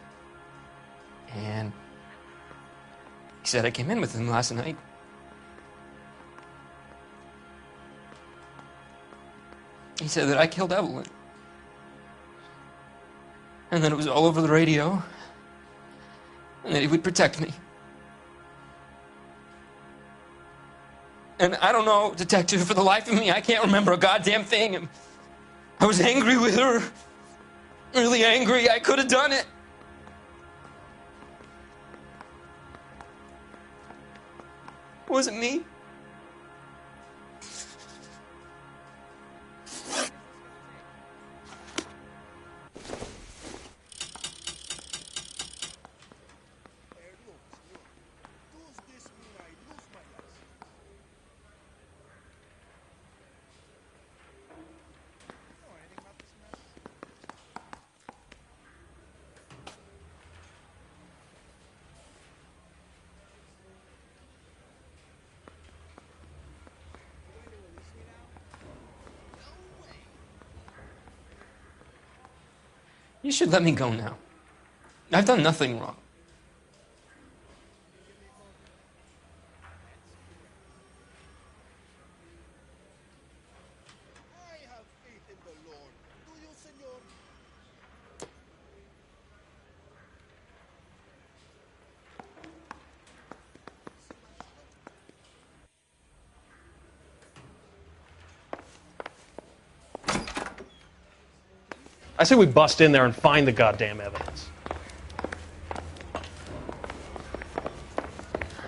And he said I came in with him last night. He said that I killed Evelyn. And that it was all over the radio. And that he would protect me. And I don't know, detective, for the life of me, I can't remember a goddamn thing. I was angry with her. Really angry. I could have done it. Was it me? You should let me go now. I've done nothing wrong. I say we bust in there and find the goddamn evidence.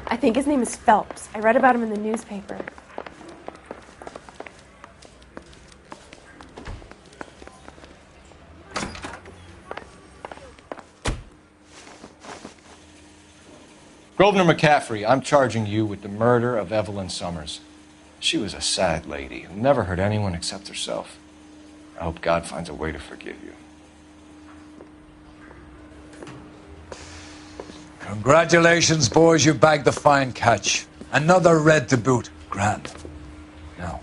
I think his name is Phelps. I read about him in the newspaper. Grosvenor McCaffrey, I'm charging you with the murder of Evelyn Summers. She was a sad lady who never hurt anyone except herself. I hope God finds a way to forgive you. Congratulations, boys. You bagged the fine catch. Another red to boot. Grand. Now,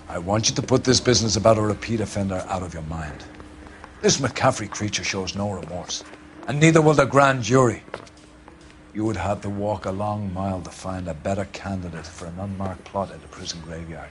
I want you to put this business about a repeat offender out of your mind. This McCaffrey creature shows no remorse, and neither will the grand jury. You would have to walk a long mile to find a better candidate for an unmarked plot at the prison graveyard.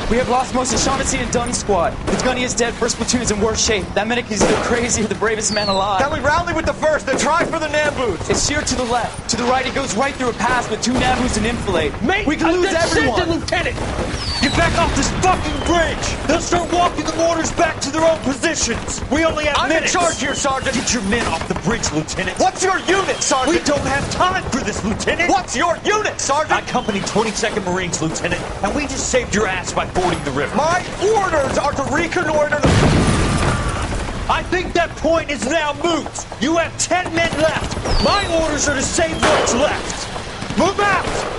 We have lost most of Shaughnessy and Dunn's squad. The gunny is dead, first platoon is in worse shape. That medic is either crazy or the bravest man alive. Can we rally with the first, then try for the Nambus? It's sheer to the left. To the right, it goes right through a pass with 2 Nambus and enfilade. Mate, we can lose everyone. Send the lieutenant! Get back off this fucking bridge! They'll start walking the mortars back to their own positions. We only have minutes. I'm in charge here, Sergeant. Get your men off the bridge, Lieutenant. What's your unit, Sergeant? We don't have time for this, Lieutenant. What's your unit, Sergeant? I company 22nd Marines, Lieutenant, and we just saved your ass by fording the river. My orders are to reconnoiter the... I think that point is now moot. You have 10 men left. My orders are to save what's left. Move out!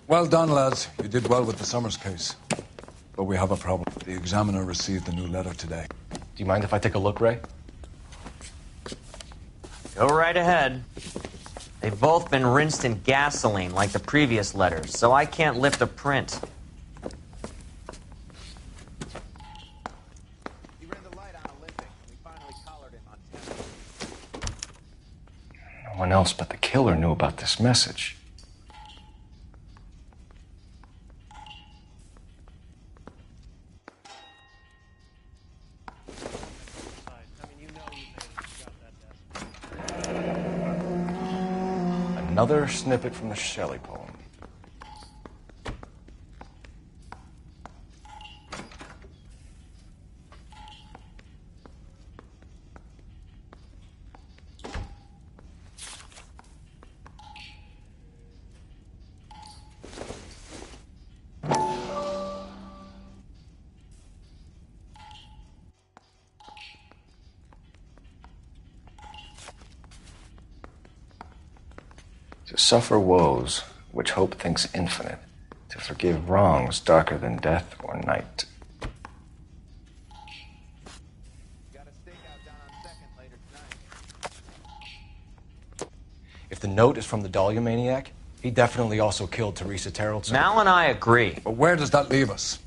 Well done, lads. You did well with the Summers case. But we have a problem. The examiner received a new letter today. Do you mind if I take a look, Ray? Go right ahead. They've both been rinsed in gasoline like the previous letters, so I can't lift a print. He ran the light on Olympic. We finally collared him on tape. No one else but the killer knew about this message. Another snippet from the Shelley poem. To suffer woes which hope thinks infinite, to forgive wrongs darker than death or night. If the note is from the Dahlia maniac, he definitely also killed Teresa Terrellson. Mal and I agree. But where does that leave us?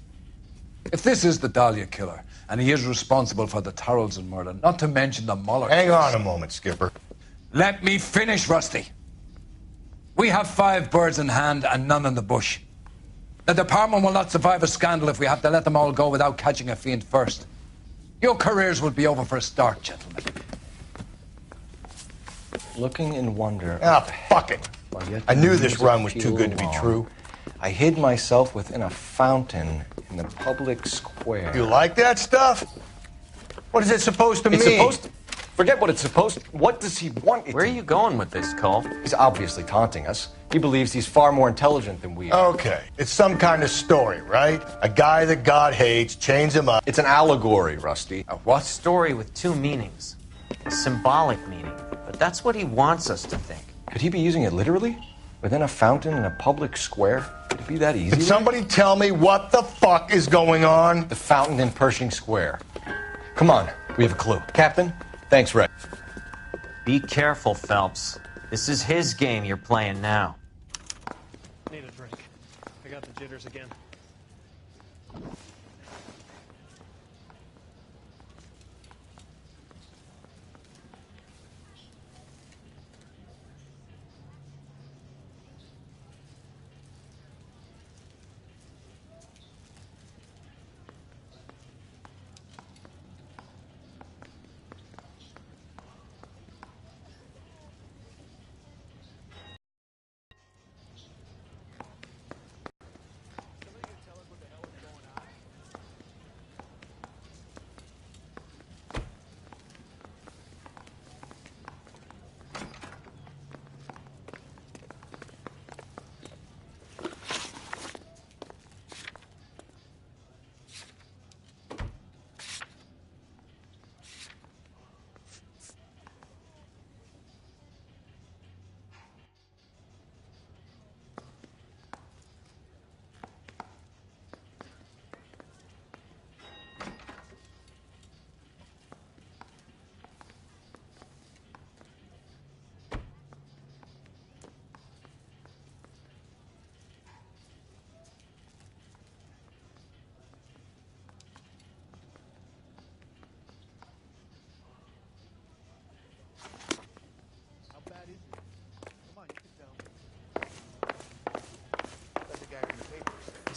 If this is the Dahlia killer, and he is responsible for the Tarrelson murder, not to mention the Muller Hang case. on a moment, Skipper. Let me finish, Rusty. We have 5 birds in hand and none in the bush. The department will not survive a scandal if we have to let them all go without catching a fiend first. Your careers will be over for a start, gentlemen. Looking in wonder. Ah, fuck it. I knew this run was too good to be true. I hid myself within a fountain in the public square. You like that stuff? What is it supposed to mean? It's supposed to... Forget what it's supposed to... What does he want it Where are you going with this, Cole? He's obviously taunting us. He believes he's far more intelligent than we are. Okay. It's some kind of story, right? A guy that God hates, chains him up. It's an allegory, Rusty. A what? Story with 2 meanings. A symbolic meaning. But that's what he wants us to think. Could he be using it literally? Within a fountain in a public square? Could it be that easy? Can somebody tell me what the fuck is going on? The fountain in Pershing Square. Come on, we have a clue. Captain? Thanks, Ray. Be careful, Phelps. This is his game you're playing now. Need a drink. I got the jitters again.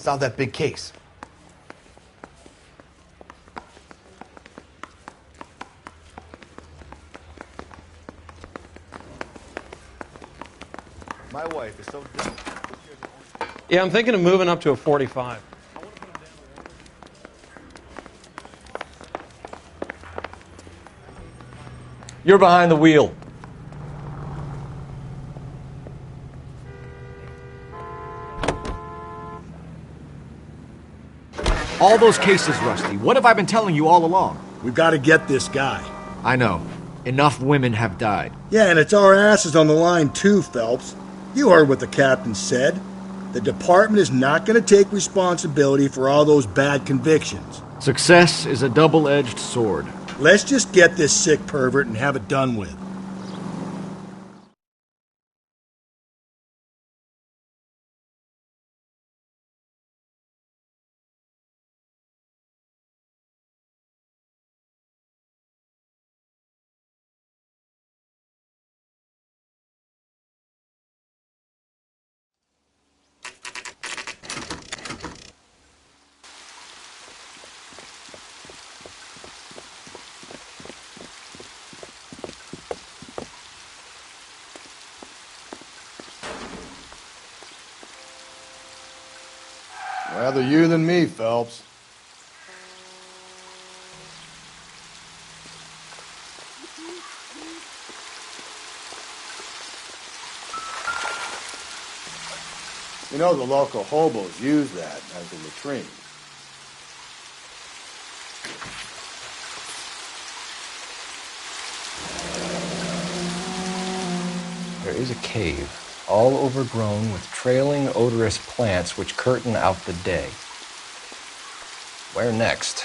Solve that big case. My wife is so dumb. Yeah, I'm thinking of moving up to a 45. You're behind the wheel. All those cases, Rusty. What have I been telling you all along? We've got to get this guy. I know. Enough women have died. Yeah, and it's our asses on the line too, Phelps. You heard what the captain said. The department is not going to take responsibility for all those bad convictions. Success is a double-edged sword. Let's just get this sick pervert and have it done with. Rather you than me, Phelps. You know, the local hobos use that as a latrine. There is a cave, all overgrown with trailing, odorous plants which curtain out the day. Where next?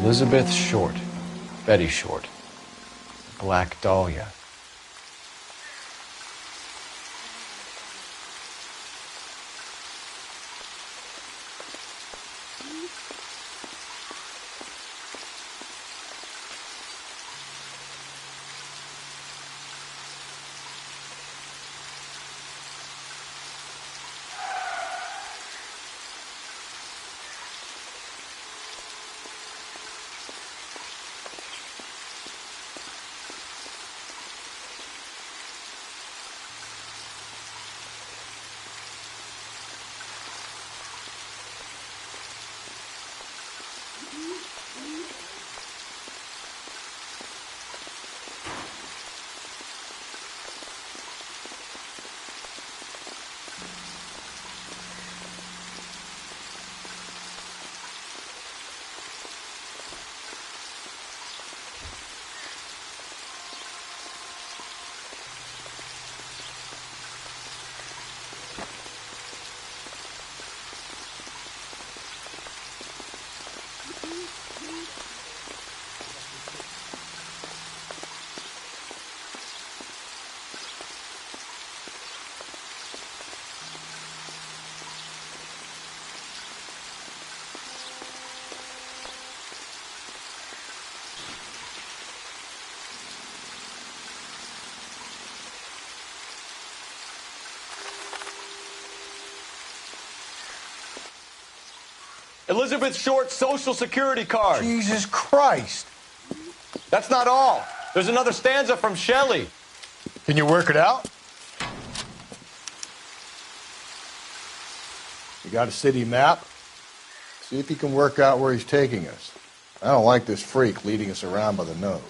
Elizabeth Short, Betty Short, Black Dahlia. Elizabeth Short's Social Security card. Jesus Christ. That's not all. There's another stanza from Shelley. Can you work it out? You got a city map? See if you can work out where he's taking us. I don't like this freak leading us around by the nose.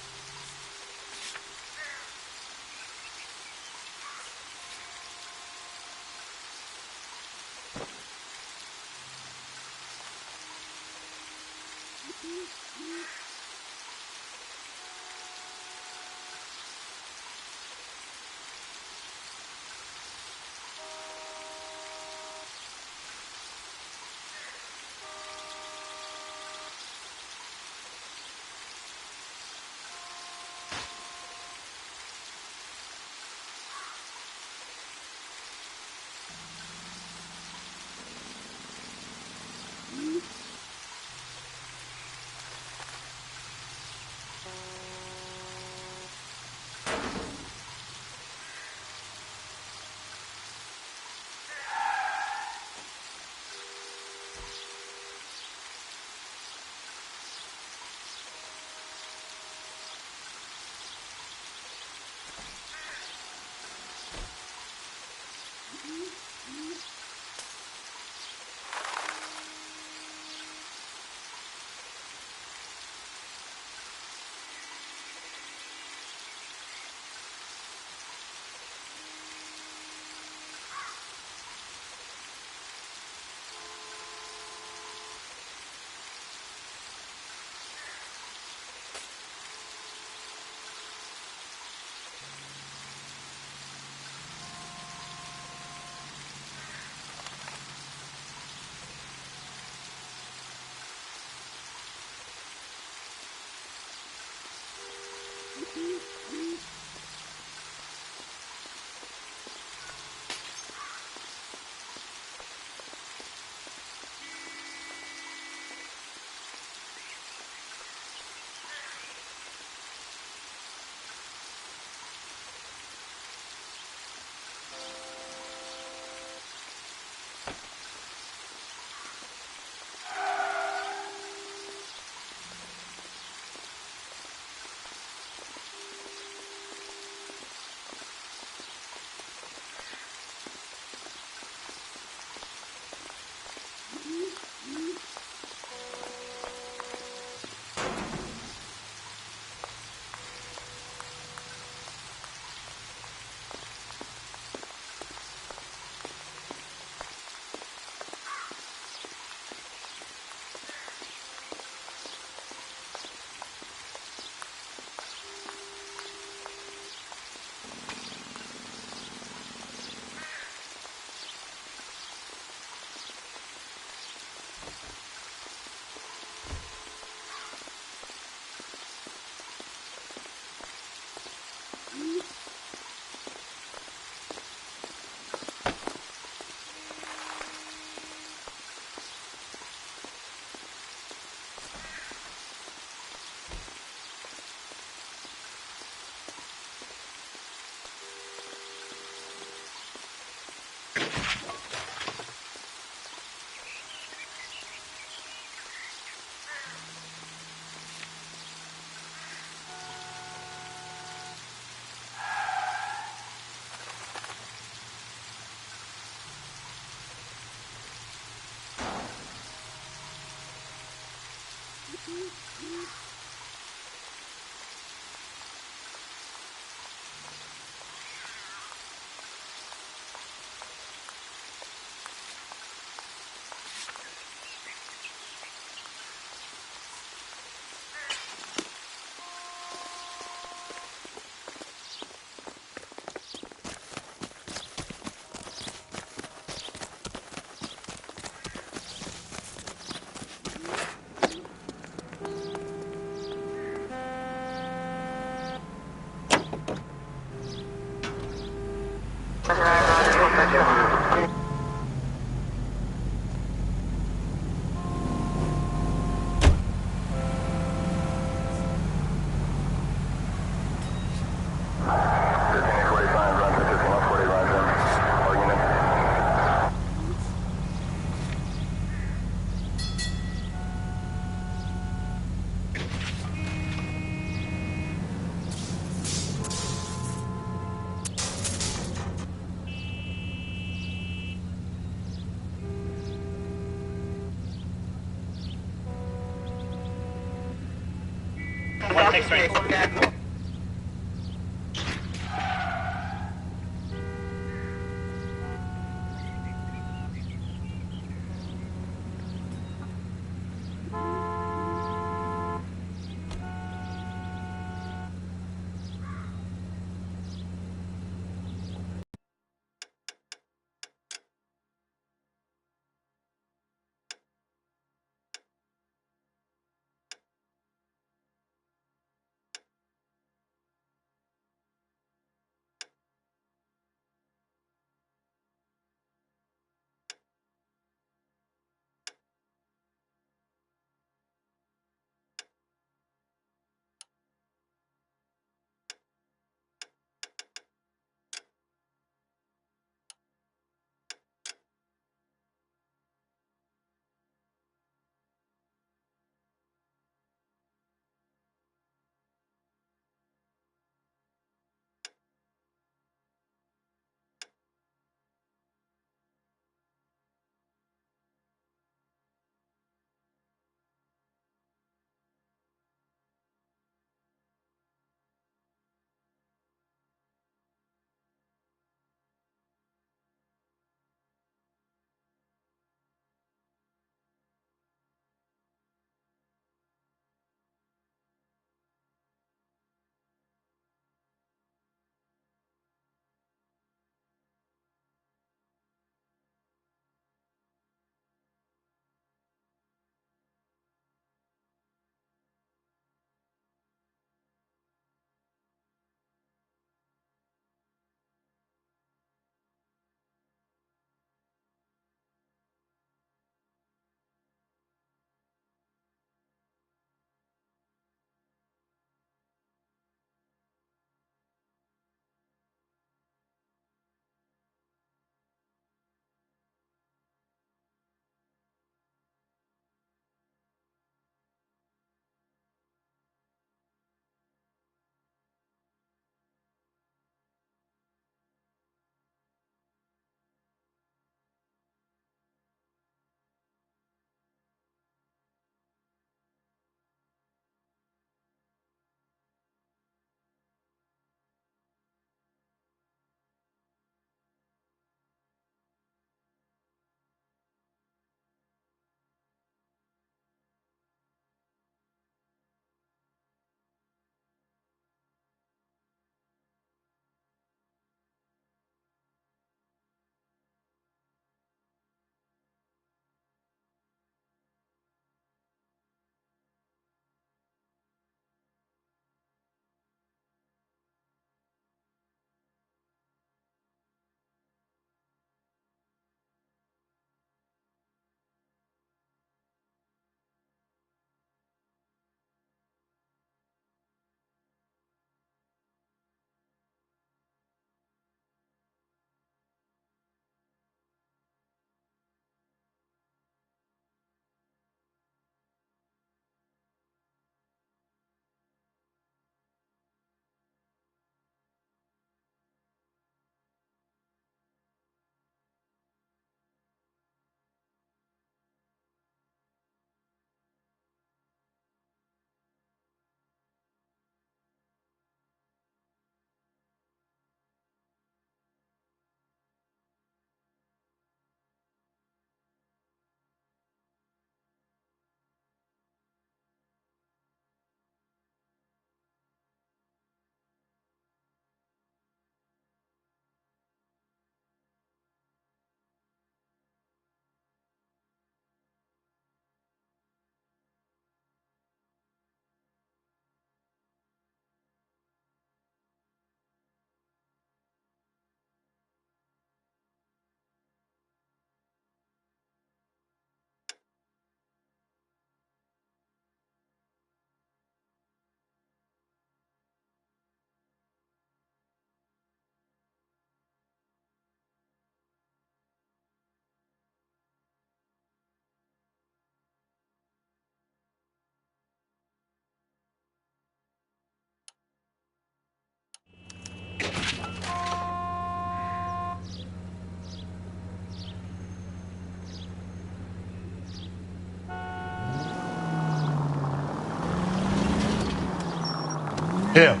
Him.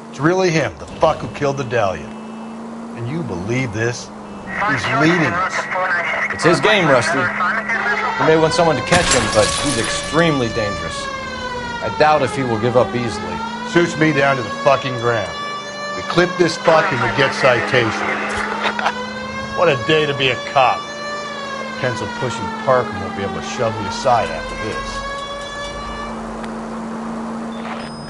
It's really him, the fuck who killed the Dahlia. And you believe this? He's leading us. It's his game, Rusty. He may want someone to catch him, but he's extremely dangerous. I doubt if he will give up easily. Shoots me down to the fucking ground. We clip this fuck and we get citation. What a day to be a cop. Pencil-pushing Parker won't be able to shove me aside after this.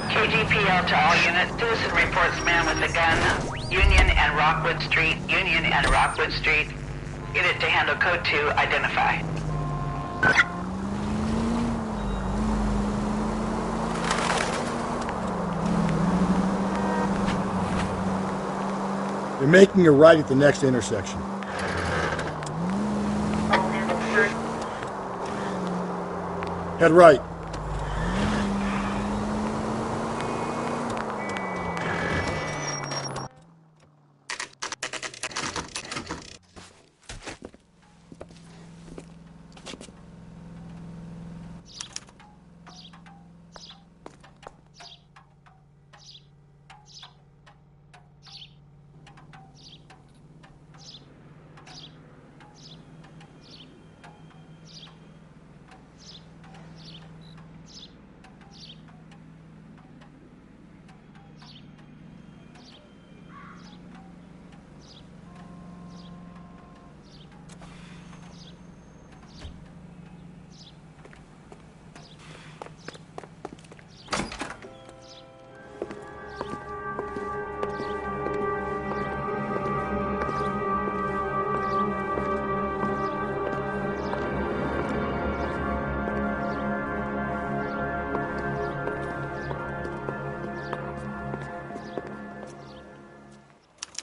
KGPL to all units. Citizen reports man with a gun. Union and Rockwood Street. Union and Rockwood Street. Unit to handle code 2. Identify. You're making a right at the next intersection. Head right.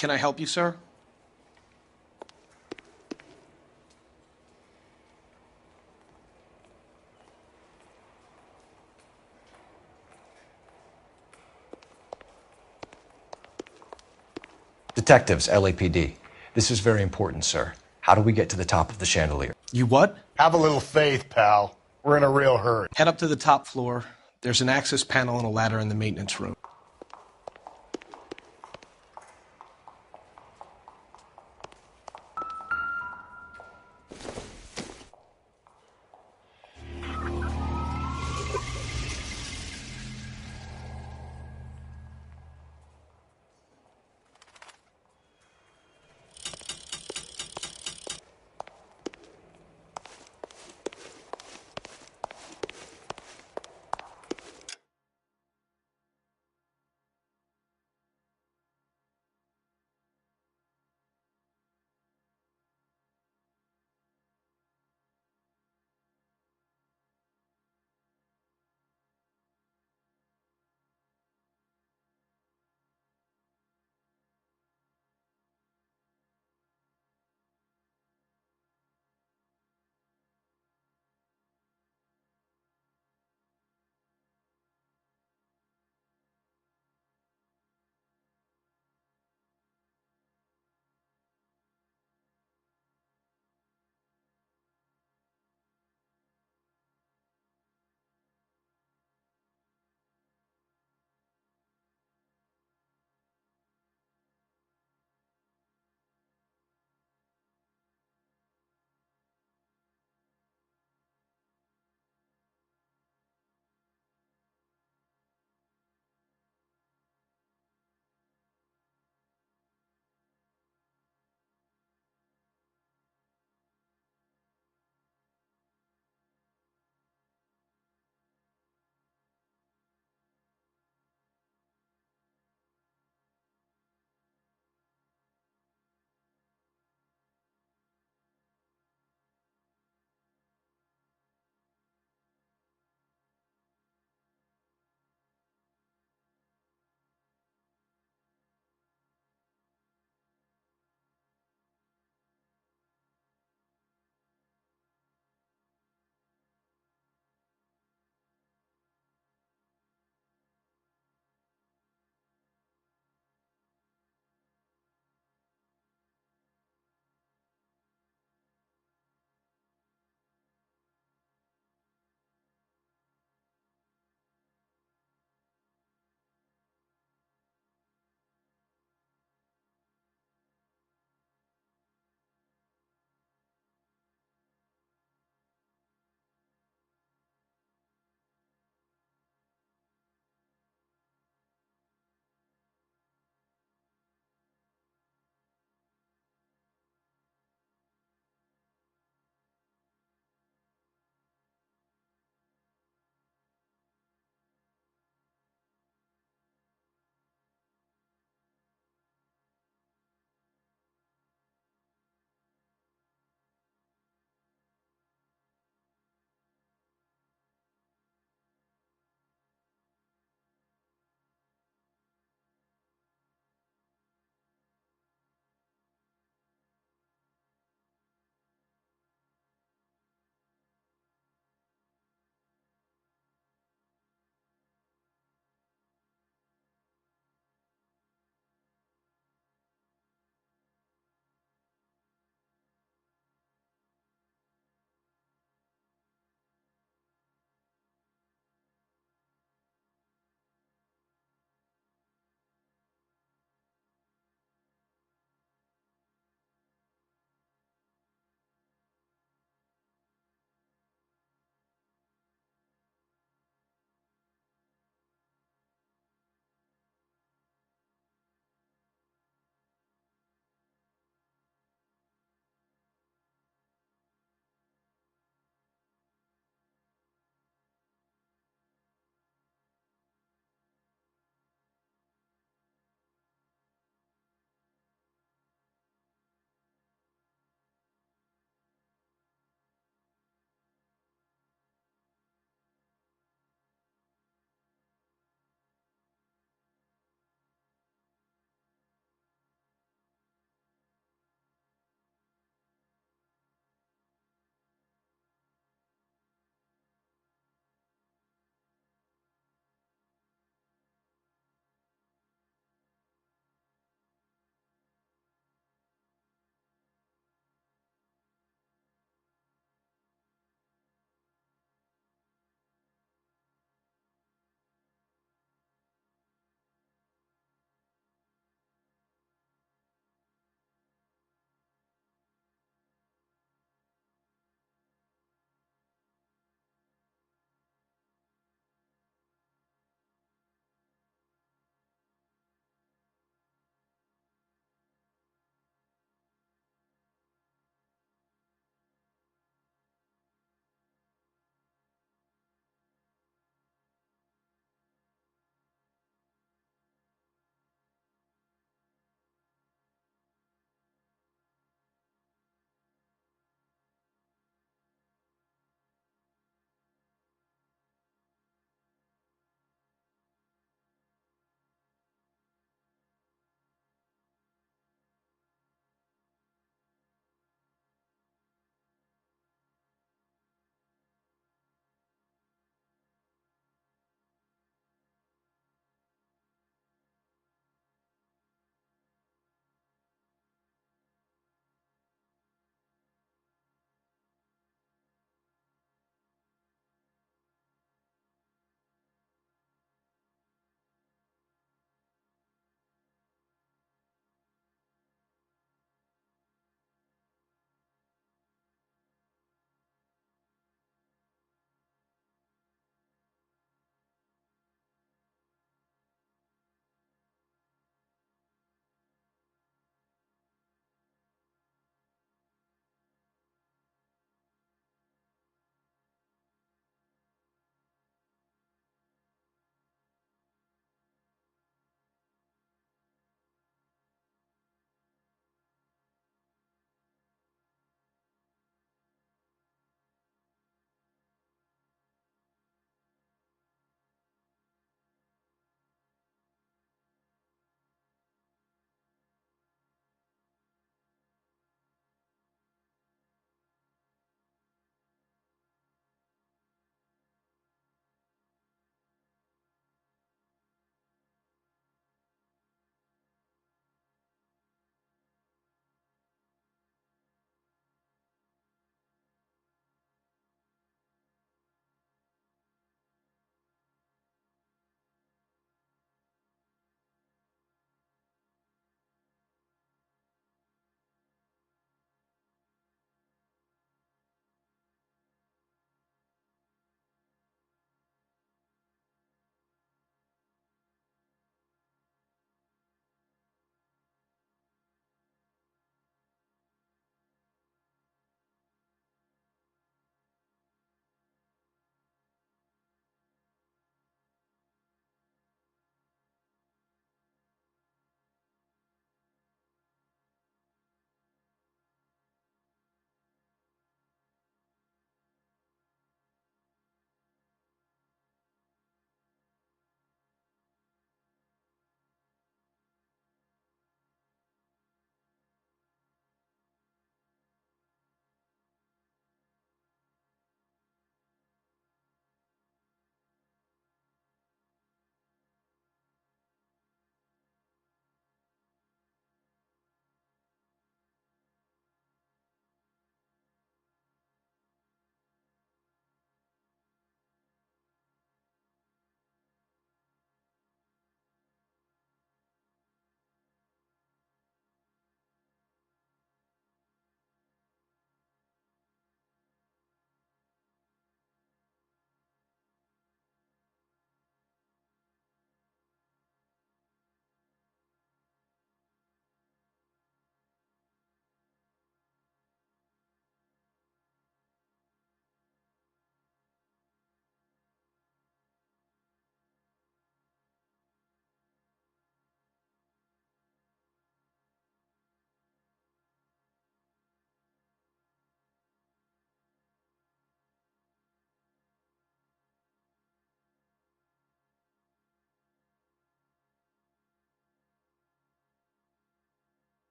Can I help you, sir? Detectives, LAPD. This is very important, sir. How do we get to the top of the chandelier? You what? Have a little faith, pal. We're in a real hurry. Head up to the top floor. There's an access panel and a ladder in the maintenance room.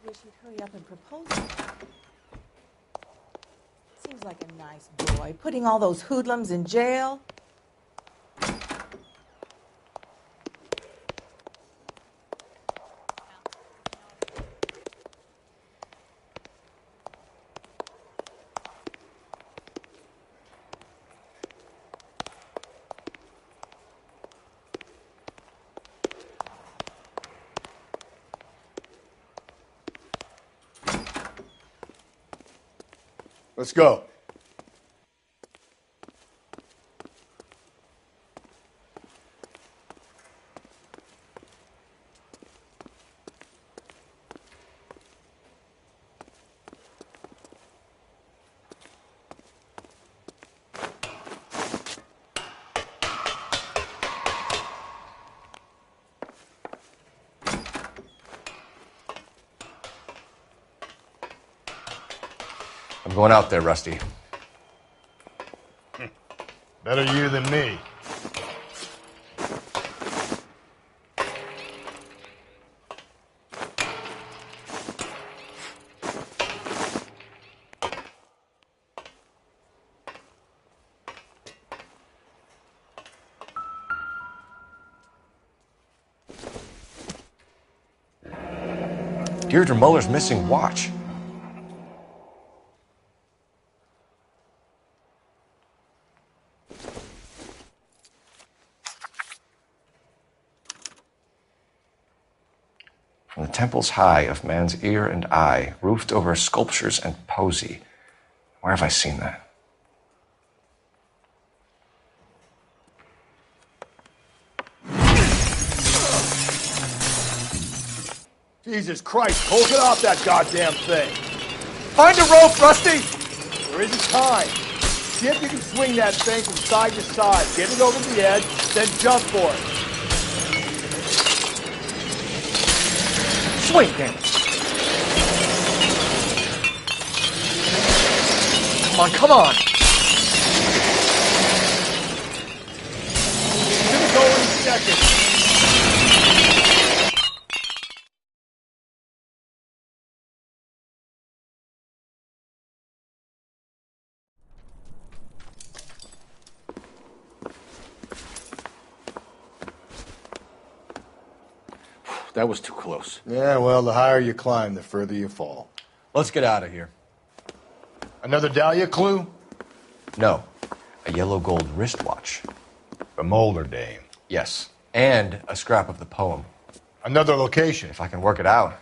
wish he'd hurry up and propose. Seems like a nice boy, putting all those hoodlums in jail. Let's go. I'm going out there, Rusty. Better you than me. Deirdre Muller's missing watch. From the temples high of man's ear and eye, roofed over sculptures and poesy. Where have I seen that? Jesus Christ, hold it off that goddamn thing. Find a rope, Rusty! There isn't time. See if you can swing that thing from side to side. Get it over the edge, then jump for it. Swing, damn it. Come on, come on. It's gonna go in a second. That was too close. Yeah, well, the higher you climb, the further you fall. Let's get out of here. Another Dahlia clue? No. A yellow gold wristwatch. The Molder dame. Yes. And a scrap of the poem. Another location. If I can work it out.